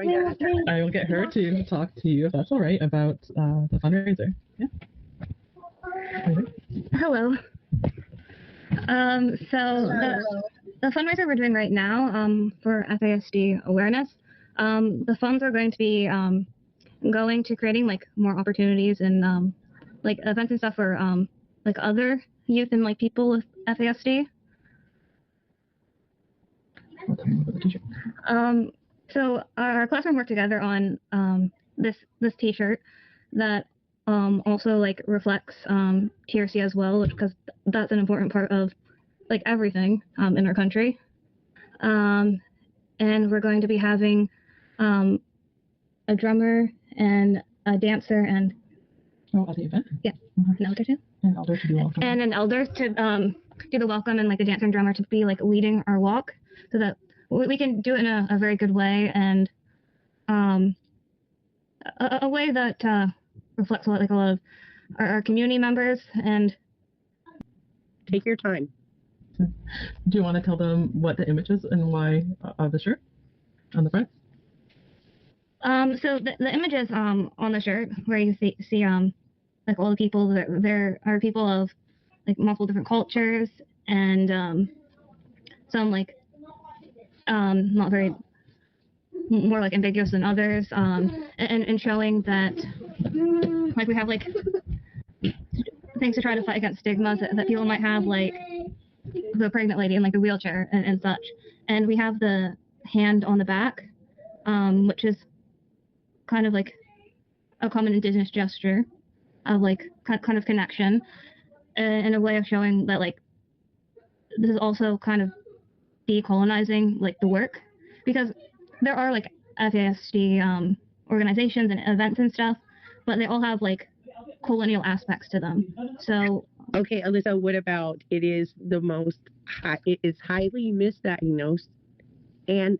I will get her to talk to you, if that's all right, about the fundraiser. Yeah. Hello. So the fundraiser we're doing right now for FASD awareness, The funds are going to be going to creating like more opportunities and like events and stuff for like other youth and like people with FASD. So our classroom worked together on this T-shirt that also like reflects TRC as well, because that's an important part of like everything in our country. And we're going to be having a drummer and a dancer and at the event? Yeah, an elder too. An elder to do welcome. And an elder to do the welcome, and like the dancer and drummer to be like leading our walk, so that we can do it in a very good way, and a way that reflects like a lot of our community members. And take your time. Do you want to tell them what the image is and why of the shirt on the front? So the images on the shirt where you see like all the people there are people of like multiple different cultures, and some like not very, more like ambiguous than others, and showing that like we have like things to try to fight against stigmas that people might have, like the pregnant lady in like the wheelchair and such. And we have the hand on the back, which is kind of like a common Indigenous gesture of like kind of connection, and a way of showing that like this is also kind of decolonizing like the work, because there are like FASD organizations and events and stuff, but they all have like colonial aspects to them. So okay, Alyssa, what about it is highly misdiagnosed and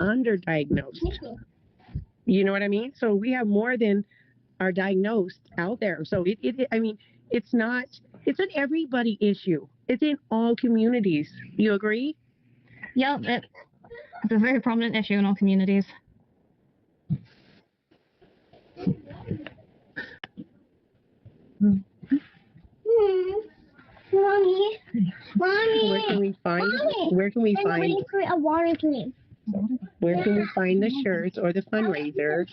underdiagnosed? You know what I mean? So we have more than are diagnosed out there. So I mean, it's an everybody issue. It's in all communities. You agree? Yeah, it's a very prominent issue in all communities. Mommy. Where can we find a water clean. Where can we find the shirts or the fundraiser?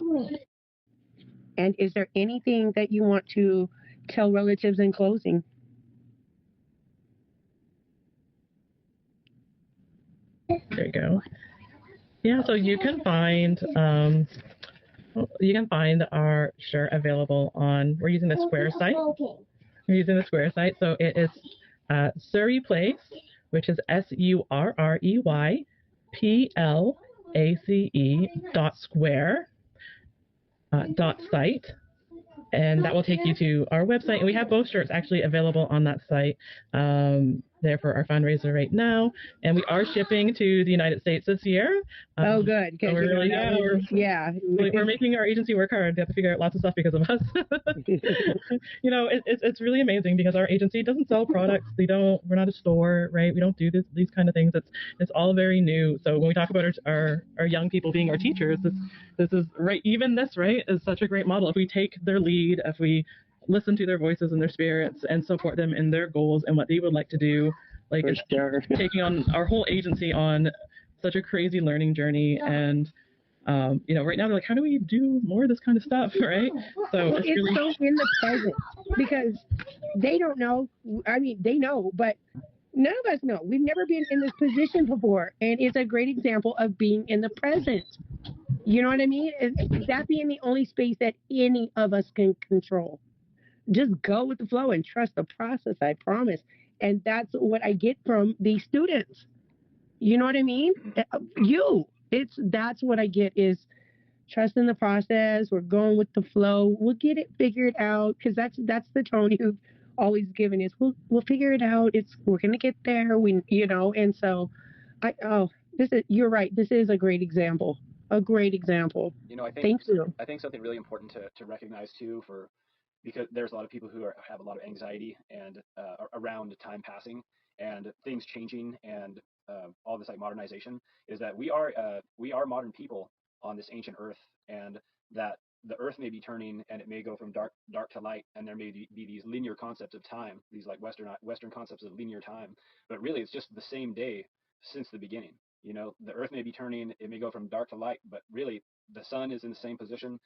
And is there anything that you want to tell relatives in closing? There you go. Yeah, so you can find our shirt available on. We're using the Square site. We're using the Square site, so it is Surrey Place, which is SURREYPLACE.square .site. And that will take you to our website. And we have both shirts actually available on that site there for our fundraiser right now. And we are shipping to the United States this year. Oh, good. So we're really, we're making our agency work hard. They have to figure out lots of stuff because of us. You know, it's really amazing because our agency doesn't sell products. We're not a store, right? We don't do these kind of things. It's all very new. So when we talk about our young people being our teachers, this is right. Even this, right, is such a great model. If we take their lead, if we listen to their voices and their spirits and support them in their goals and what they would like to do, like taking on our whole agency on such a crazy learning journey. And you know, right now they're like, how do we do more of this kind of stuff, right? So it's really so in the present, because they don't know. I mean, they know, but none of us know. We've never been in this position before, and it's a great example of being in the present. You know what I mean? That being the only space that any of us can control. Just go with the flow and trust the process, I promise. And that's what I get from these students. You know what I mean? That's what I get is trust in the process. We're going with the flow. We'll get it figured out, because that's the tone you've always given is we'll figure it out. We're gonna get there. And so you're right. This is a great example. A great example. You know, I think something really important to recognize too, because there's a lot of people who have a lot of anxiety and around time passing and things changing and all this like modernization, is that we are modern people on this ancient earth, and that the earth may be turning and it may go from dark to light, and there may be these linear concepts of time, these like Western concepts of linear time, but really it's just the same day since the beginning. You know, the earth may be turning, it may go from dark to light, but really the sun is in the same position.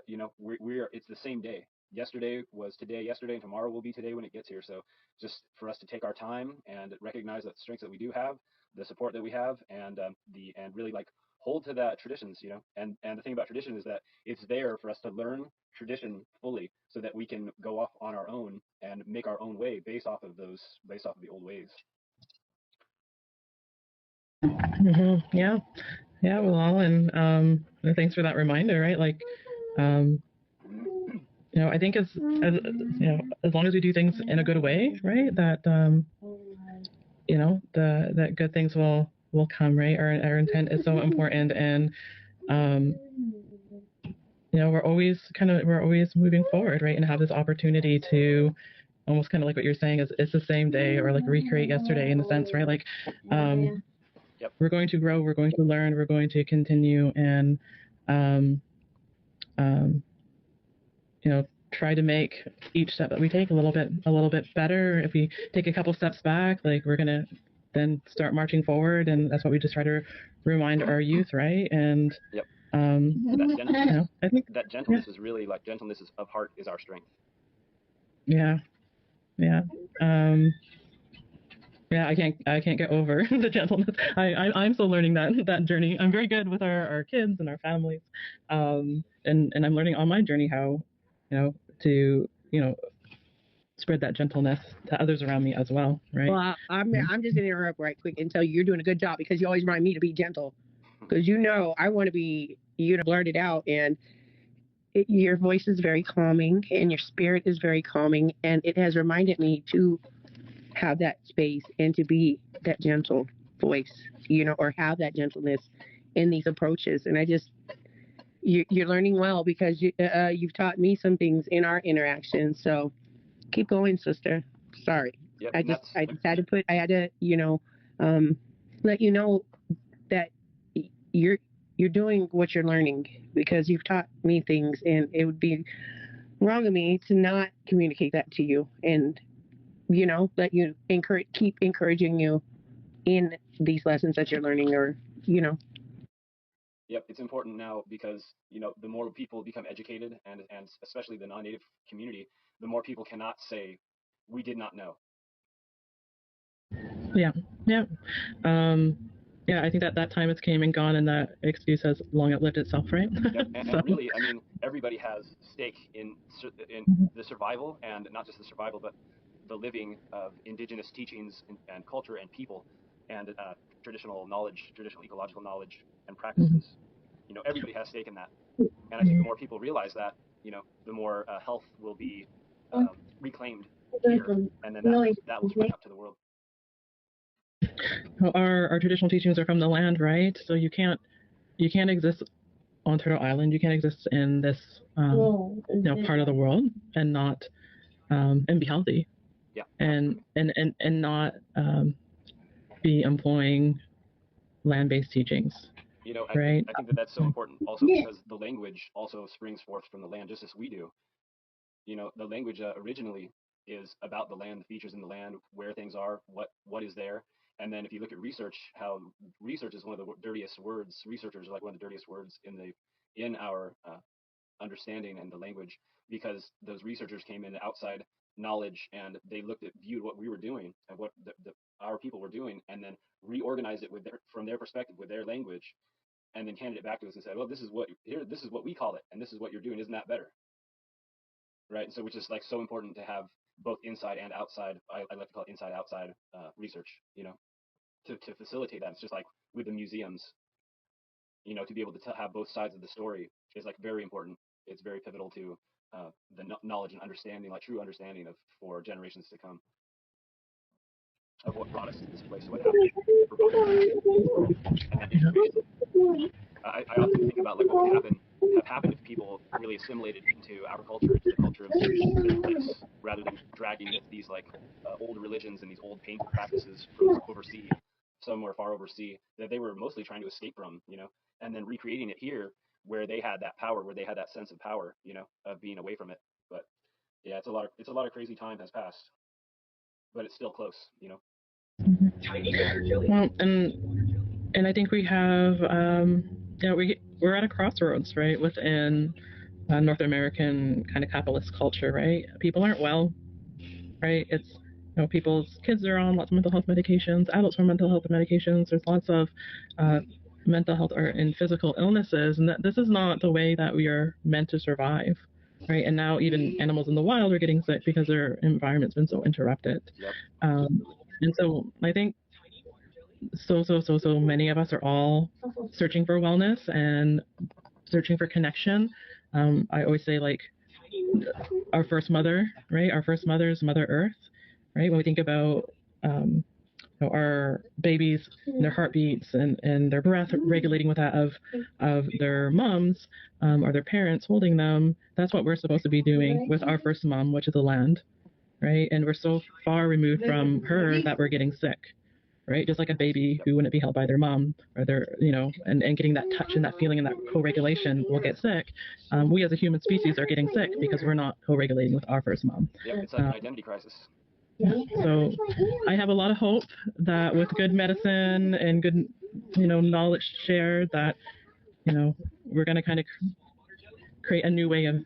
You know, it's the same day. Yesterday was today, yesterday, and tomorrow will be today when it gets here. So just for us to take our time and recognize that strengths that we do have, the support that we have, and really like hold to that traditions, you know. And the thing about tradition is that it's there for us to learn tradition fully, so that we can go off on our own and make our own way based off of the old ways. Yeah. Yeah, well, and thanks for that reminder, right? Like, you know, I think as you know, as long as we do things in a good way, right, that you know, that good things will come, right? Our intent is so important, and you know, we're always moving forward, right, and have this opportunity to almost kind of like what you're saying is it's the same day, or like recreate yesterday in a sense, right? Like, Yep. We're going to grow, we're going to learn, we're going to continue, and you know, try to make each step that we take a little bit better. If we take a couple steps back, like, we're gonna then start marching forward, and that's what we just try to remind our youth, right? And yep. That gentleness, you know, I think that gentleness is really like gentleness of heart is our strength. Yeah. Yeah, I can't get over the gentleness. I'm still learning that journey. I'm very good with our kids and our families, and I'm learning on my journey how, you know, to, you know, spread that gentleness to others around me as well, right? Well, I'm just gonna interrupt right quick and tell you you're doing a good job, because you always remind me to be gentle, because you know I want to be you to blurt it out, and your voice is very calming and your spirit is very calming, and it has reminded me to have that space and to be that gentle voice, you know, or have that gentleness in these approaches. And I just you're learning well, because you've taught me some things in our interaction. So keep going, sister. Sorry. Yep, I had to, you know, let you know that you're doing what you're learning, because you've taught me things, and it would be wrong of me to not communicate that to you, and, you know, let you keep encouraging you in these lessons that you're learning, or, you know. Yep, it's important now, because, you know, the more people become educated, and especially the non-native community, the more people cannot say, we did not know. Yeah. Yeah, I think that time has came and gone, and that excuse has long outlived itself, right? Yep. And really, I mean, everybody has stake in the survival, and not just the survival, but the living of indigenous teachings and culture and people, and traditional knowledge, traditional ecological knowledge and practices. You know, everybody has stake in that. And I think the more people realize that, you know, the more health will be reclaimed here, and then that will spread out to the world. Our traditional teachings are from the land, right? So you can't exist on Turtle Island. You can't exist in this you know, part of the world and not and be healthy. Yeah. And not be employing land-based teachings. You know, right? I think that's so important also, because the language also springs forth from the land, just as we do. You know, the language originally is about the land, the features in the land, where things are, what is there. And then if you look at research, how research is one of the dirtiest words. Researchers are like one of the dirtiest words in our understanding and the language, because those researchers came in outside knowledge, and they viewed what we were doing and what our people were doing, and then reorganized it from their perspective, with their language, and then handed it back to us and said, well, this is what we call it, and this is what you're doing. Isn't that better? Right. And so, which is like so important to have both inside and outside. I like to call it inside outside research, you know, to facilitate that. It's just like with the museums, you know, to be able to have both sides of the story is like very important. It's very pivotal to the knowledge and understanding, like true understanding for generations to come, of what brought us to this place, what happened for both of us. And I often think about like what would have happened if people really assimilated into our culture, into the culture of this place, rather than dragging these like old religions and these old painful practices from overseas, somewhere far overseas, that they were mostly trying to escape from, you know, and then recreating it here, where they had that power, where they had that sense of power, you know, of being away from it. But yeah, it's a lot of crazy time has passed, but it's still close, you know. Well, and And I think we have, we're at a crossroads, right, within North American kind of capitalist culture, right? People aren't well, right? It's people's kids are on lots of mental health medications, adults are on mental health medications. There's lots of mental health or in physical illnesses, and this is not the way that we are meant to survive, right? And now even animals in the wild are getting sick because their environment's been so interrupted. Yep. And so I think so many of us are all searching for wellness and searching for connection. I always say, like, our first mother, right? Our first mother is Mother Earth, right? When we think about our babies and their heartbeats and their breath regulating with that of their moms or their parents holding them, that's what we're supposed to be doing with our first mom, which is the land, right? And we're so far removed from her that we're getting sick, right? Just like a baby who wouldn't be held by their mom or their, and getting that touch and that feeling and that co-regulation will get sick. We as a human species are getting sick because we're not co-regulating with our first mom. Yeah, it's like an identity crisis. So I have a lot of hope that with good medicine and good, knowledge shared, that, we're going to kind of create a new way of,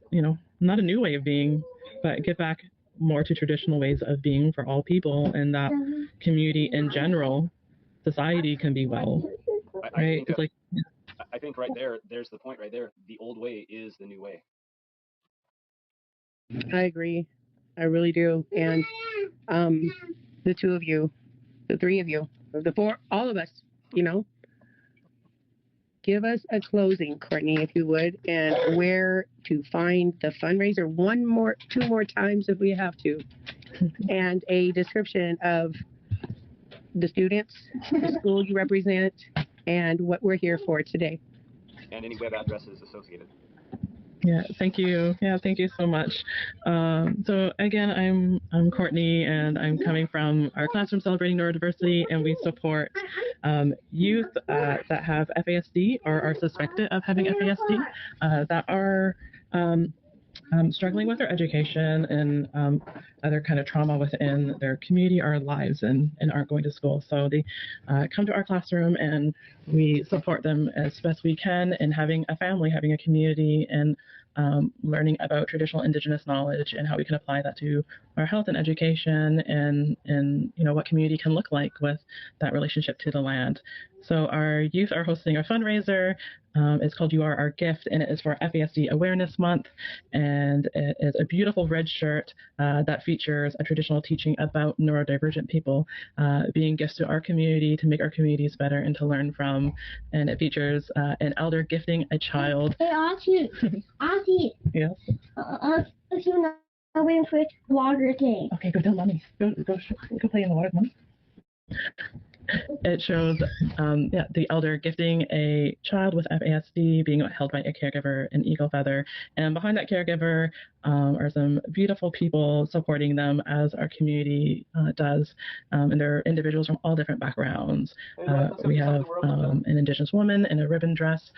not a new way of being, but get back more to traditional ways of being for all people, and that community in general, society can be well, right? I think right there's the point right there. The old way is the new way. I agree. I really do. And the two of you, the three of you, the four, all of us, give us a closing, Courtney, if you would, and where to find the fundraiser two more times if we have to, and a description of the students, the school you represent, and what we're here for today. And any web addresses associated. Yeah, thank you. Yeah, thank you so much. So again, I'm Courtney, and I'm coming from our classroom celebrating neurodiversity, and we support youth that have FASD or are suspected of having FASD that are struggling with their education and other kind of trauma within their community or lives and aren't going to school. So they come to our classroom and we support them as best we can in having a family, having a community, and learning about traditional Indigenous knowledge and how we can apply that to our health and education and what community can look like with that relationship to the land. So our youth are hosting a fundraiser. It's called You Are Our Gift, and it is for FASD Awareness Month. And it is a beautiful red shirt that features a traditional teaching about neurodivergent people being gifts to our community to make our communities better and to learn from. And it features an elder gifting a child. Hey, Auntie. Auntie. Yes. If you're not waiting for water thing. Okay, go tell mommy. Go play in the water, mom. It shows the elder gifting a child with FASD being held by a caregiver in eagle feather. And behind that caregiver are some beautiful people supporting them as our community does. And they're individuals from all different backgrounds. We have an Indigenous woman in a ribbon dress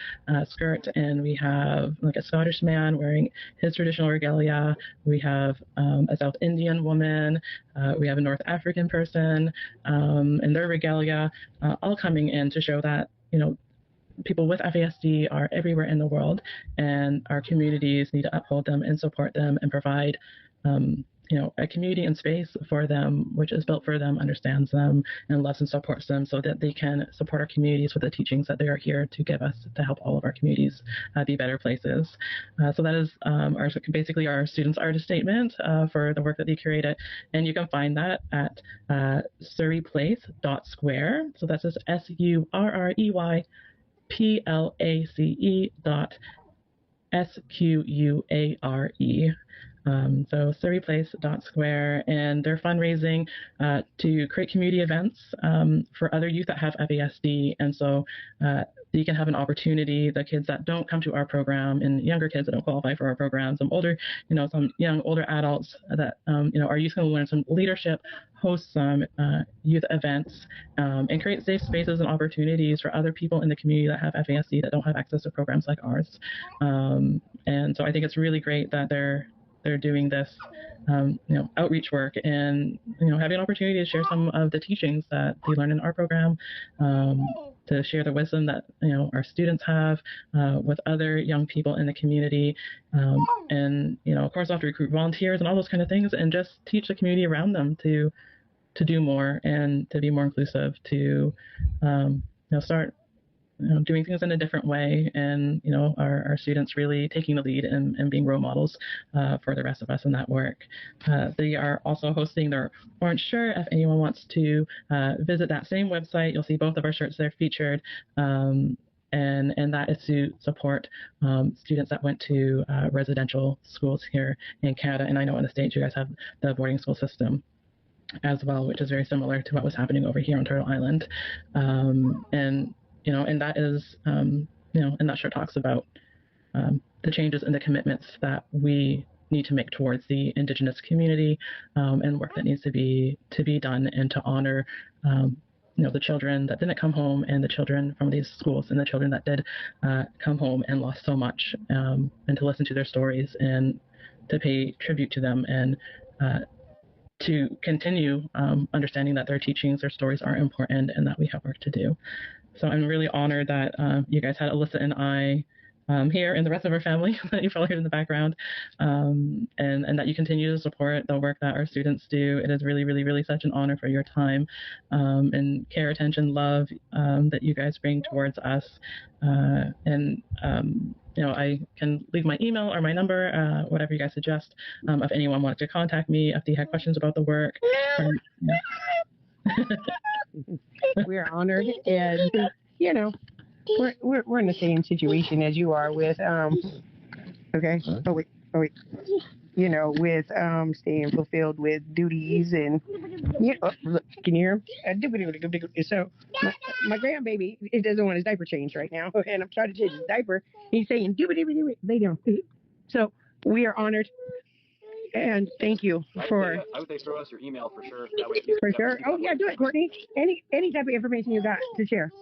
skirt, and we have like a Scottish man wearing his traditional regalia. We have a South Indian woman. We have a North African person and their regalia. All coming in to show that, people with FASD are everywhere in the world, and our communities need to uphold them and support them and provide, a community and space for them, which is built for them, understands them, and loves and supports them so that they can support our communities with the teachings that they are here to give us to help all of our communities be better places. So that is basically our students' artist statement for the work that they curated. And you can find that at surreyplace.square. So that's just surreyplace.square. So surreyplace.square, and they're fundraising to create community events for other youth that have FASD. And so you can have an opportunity, the kids that don't come to our program and younger kids that don't qualify for our program, some older, some young, older adults that, our youth can learn some leadership, host some youth events, and create safe spaces and opportunities for other people in the community that have FASD that don't have access to programs like ours. And so I think it's really great that they're they're doing this outreach work and having an opportunity to share some of the teachings that they learn in our program, to share the wisdom that our students have with other young people in the community, and of course, we'll have to recruit volunteers and all those kind of things, and just teach the community around them to do more and to be more inclusive, to start doing things in a different way, and our students really taking the lead and being role models for the rest of us in that work. They are also hosting their orange shirt. If anyone wants to visit that same website, you'll see both of our shirts there featured, and that is to support students that went to residential schools here in Canada. And I know in the States you guys have the boarding school system as well, which is very similar to what was happening over here on Turtle Island. And that is, and that shirt talks about the changes and the commitments that we need to make towards the Indigenous community, and work that needs to be done, and to honor, the children that didn't come home, and the children from these schools, and the children that did come home and lost so much, and to listen to their stories and to pay tribute to them, and to continue understanding that their teachings, their stories are important, and that we have work to do. So I'm really honored that you guys had Alyssa and I here, and the rest of our family that you probably heard in the background, and that you continue to support the work that our students do. It is really, really, really such an honor for your time and care, attention, love that you guys bring towards us. I can leave my email or my number, whatever you guys suggest, if anyone wanted to contact me, if they had questions about the work. We're honored, and we're in the same situation as you are with okay. Oh wait. With staying fulfilled with duties, and look, can you hear him? So my grandbaby, it doesn't want his diaper changed right now, and I'm trying to change his diaper. He's saying doobie. They don't. So we are honored. And thank you for. I would say throw us your email for sure. That way for sure. Oh yeah, do it, Courtney. Any type of information you got to share.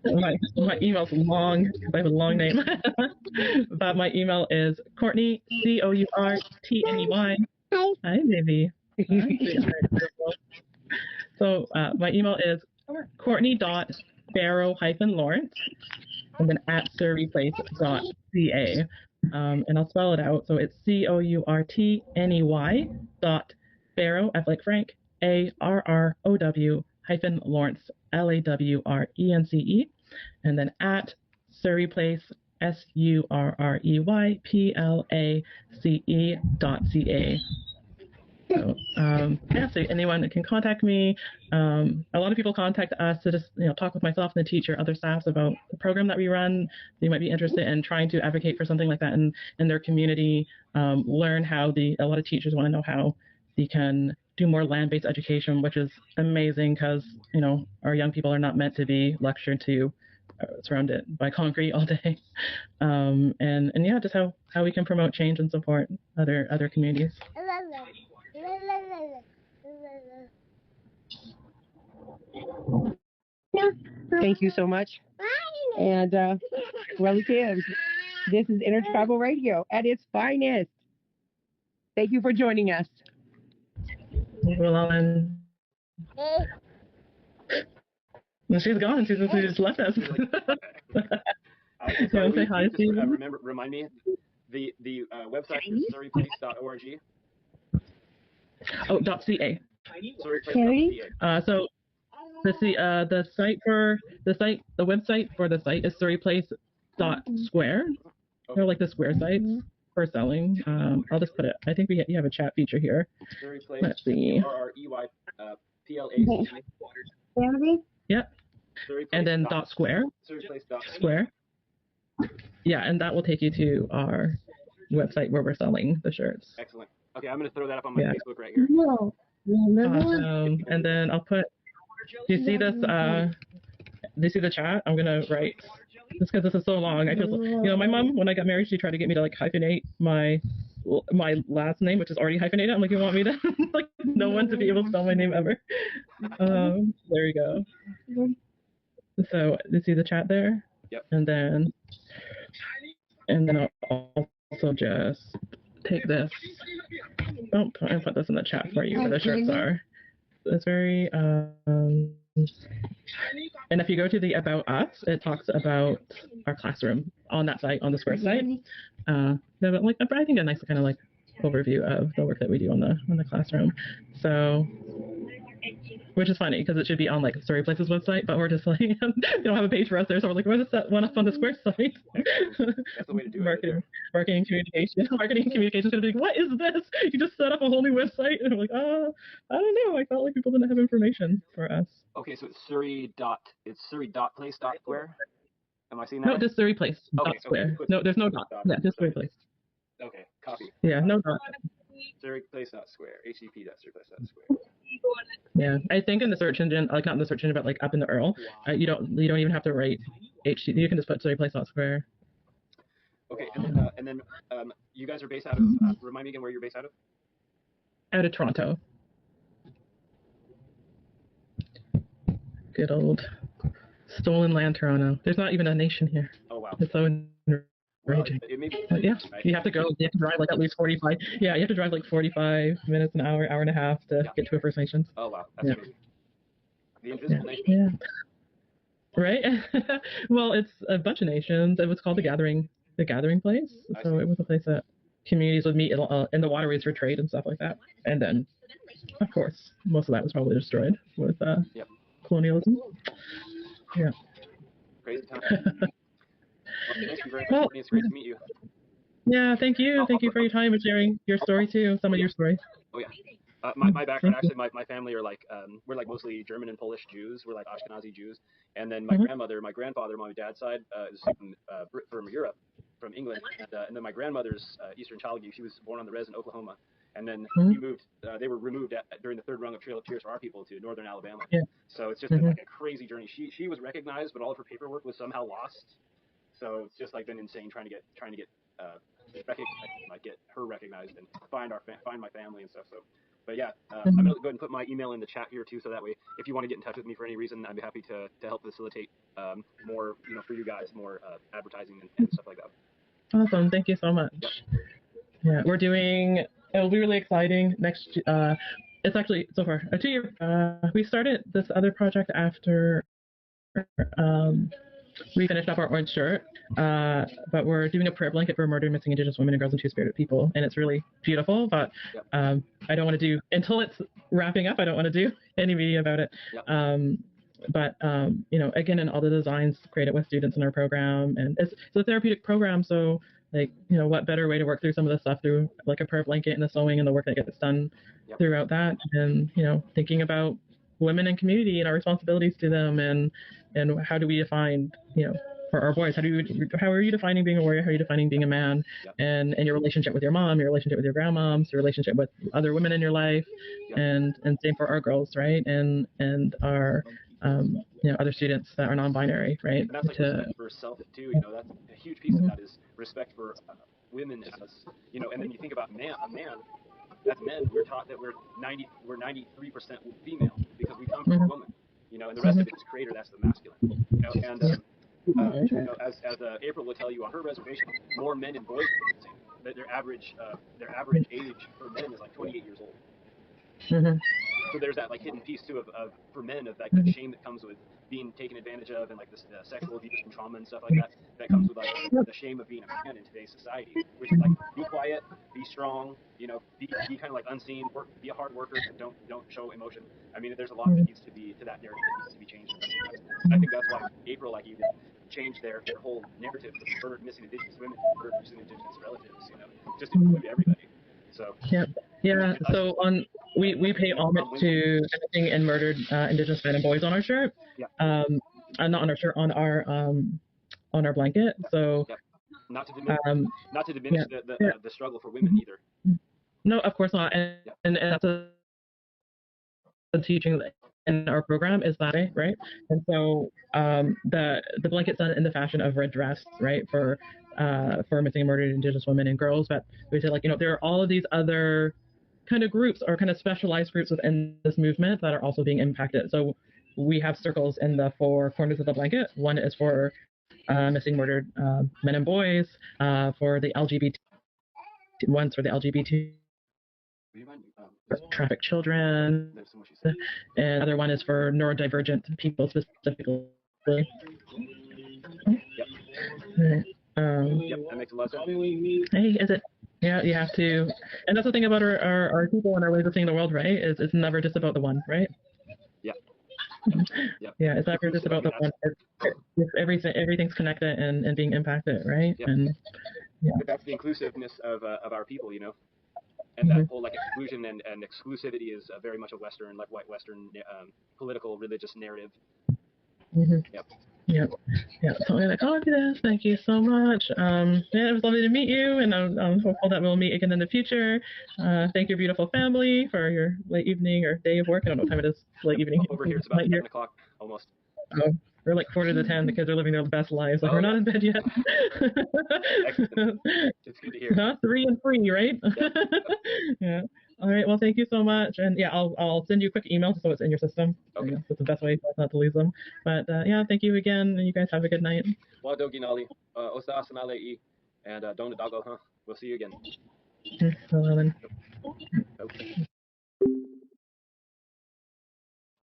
My email's long because I have a long name, but my email is Courtney, Courtney. Hi, baby. So my email is Courtney.Farrow-Lawrence, and then at surreyplace.ca. And I'll spell it out. So it's Courtney .Farrow, F like Frank, ARROW -Lawrence, LAWRENCE, and then at Surrey Place, SURREYPLACE.ca. So so anyone can contact me. A lot of people contact us to just talk with myself and the teacher, other staffs about the program that we run. They might be interested in trying to advocate for something like that in their community. Learn how a lot of teachers want to know how they can do more land-based education, which is amazing because our young people are not meant to be lectured to, surrounded by concrete all day. And yeah, just how we can promote change and support other communities. Thank you so much. And relatives, this is Intertribal Radio at its finest. Thank you for joining us. Well, she's gone. She just left us. Sorry, say hi, Steve. Remind me, the website is surreyplace.org. Oh, .ca. Surreyplace.ca. So the website for the site is surreyplace.square. They're like the square sites for selling. I'll just put it. I think you have a chat feature here. Surreyplace. Let's see. SURREYPLACE. Yep. And then .square. Square. Yeah, and that will take you to our website where we're selling the shirts. Excellent. Okay, I'm going to throw that up on my Facebook right here. Awesome. And then I'll put. Do you see this? Do you see the chat? I'm gonna write. Just because this is so long, I just, my mom, when I got married, she tried to get me to hyphenate my last name, which is already hyphenated. I'm like, you want me to no one to be able to spell my name ever? There you go. So you see the chat there? Yep. And then I'll also just take this. Oh, I'll put this in the chat for you where the shirts are. It's very, and if you go to the About Us, it talks about our classroom on that site, on the Square site. Like, I think a nice kind of like overview of the work that we do on the classroom. So, which is funny because it should be on like Surrey Place's website, but we're just like, they don't have a page for us there, so we're like, why is that one up on the Square site? That's the way to do it. Marketing communication's gonna be like, what is this? You just set up a whole new website, and I'm like, I don't know. I felt like people didn't have information for us. Okay, so it's Surrey.place.square. Am I seeing that? No, just Surrey Place. Okay, Square. No, there's no dot. Yeah, just Surrey Place. Okay, copy. Yeah, no dot. Surreyplace.square. http.surreyplace.square. Yeah, I think in the search engine, like not in the search engine, but like up in the URL, you don't even have to write HTTP. You can just put Surreyplace.square. Okay, and then you guys are based out of. Remind me again where you're based out of. Out of Toronto. Good old stolen land, Toronto. There's not even a nation here. Oh wow. It's so enraging. It may be, yeah, right? you have to drive like at least 45. Yeah, you have to drive like 45 minutes, an hour and a half to get to a First Nations. Oh wow, that's amazing. The invisible nation. Yeah. Right. Well, it's a bunch of nations. It was called the Gathering Place. So it was a place that communities would meet in the waterways for trade and stuff like that. And then, of course, most of that was probably destroyed with colonialism. Yeah. Crazy time. Thank you very much, Courtney. It's great to meet you. Yeah, thank you. Thank you for your time and sharing your story too, some of your story. Oh yeah. My background, actually, my family are like, we're like mostly German and Polish Jews. We're like Ashkenazi Jews. And then my grandfather, my dad's side, is from Europe, from England. And then my grandmother's Eastern child, she was born on the res in Oklahoma. And then they were removed during the third rung of Trail of Tears for our people to northern Alabama. Yeah. So it's just been like a crazy journey. She was recognized, but all of her paperwork was somehow lost. So it's just like been insane trying to get her recognized and find my family and stuff. So, but yeah, I'm gonna go ahead and put my email in the chat here too, so that way if you want to get in touch with me for any reason, I'd be happy to help facilitate more, for you guys, more advertising and stuff like that. Awesome, thank you so much. Yep. Yeah, it'll be really exciting next. It's actually so far a 2-year. We started this other project after. We finished up our orange shirt, but we're doing a prayer blanket for murdered, missing Indigenous women and girls and Two-Spirited people, and it's really beautiful. But I don't want to do until it's wrapping up. I don't want to do any media about it. But again, in all the designs created with students in our program, and it's a therapeutic program, so like what better way to work through some of the stuff through like a prayer blanket and the sewing and the work that gets done throughout that, and thinking about women and community and our responsibilities to them, and how do we define for our boys, how are you defining being a warrior, how are you defining being a man, and your relationship with your mom, your relationship with your grandmoms, your relationship with other women in your life, and same for our girls, right, and our other students that are non-binary, right? And that's like respect for self too. That's a huge piece of that is respect for women as and then you think about a man. As men, we're taught that we're 93% female because we come from a woman, and the rest of it is creator. That's the masculine, and as April will tell you on her reservation, more men and boys are the same. That their average age for men is like 28 years old. So there's that like hidden piece too of for men of like the shame that comes with being taken advantage of, and like the sexual abuse and trauma and stuff like that comes with like the shame of being a man in today's society, which is like be quiet, be strong, be kind of like unseen, be a hard worker, don't show emotion. I mean, there's a lot that needs to be to that narrative that needs to be changed. I think that's why April even changed their whole narrative for missing Indigenous women, for missing Indigenous relatives, just to include everybody. So so we pay homage to missing and murdered Indigenous men and boys on our shirt. Not on our shirt, on our blanket. So not to diminish the struggle for women either. No, of course not. And that's a teaching in our program is that way, right? And so the blanket's done in the fashion of red dress, right, for missing and murdered Indigenous women and girls. But we say there are all of these other kind of groups or kind of specialized groups within this movement that are also being impacted. So we have circles in the 4 corners of the blanket. One is for missing, murdered men and boys, for the LGBT one's for the LGBT trafficked children, and other one is for neurodivergent people specifically. Yep, that makes a lot of sense. Hey, is it? Yeah, you have to, and that's the thing about our people and our ways of seeing the world, right? Is it's never just about the one, right? Yeah. Yep. Yeah, it's never just about the one. It's everything's connected and being impacted, right? Yep. And yeah. But that's the inclusiveness of our people, you know. And that whole like exclusion and exclusivity is very much a Western, like white Western political religious narrative. Yep. Yep. Yeah. So I'm like, oh, yes, thank you so much. Yeah, it was lovely to meet you, and I'm hopeful that we'll meet again in the future. Thank your beautiful family for your late evening or day of work. I don't know what time it is. Late evening. Over here, it's about 7 o'clock almost. Oh, we're like 9:45. The kids are living their best lives. Like we're not in bed yet. Excellent. It's good to hear. Huh? 3 and 3, right? Yep. Yeah. All right. Well, thank you so much. And yeah, I'll send you a quick email so it's in your system. Okay. That's the best way not to lose them. But yeah, thank you again, and you guys have a good night. Well, Doginali, Osa Asanale, and Dona Dago, huh? We'll see you again. Well, then.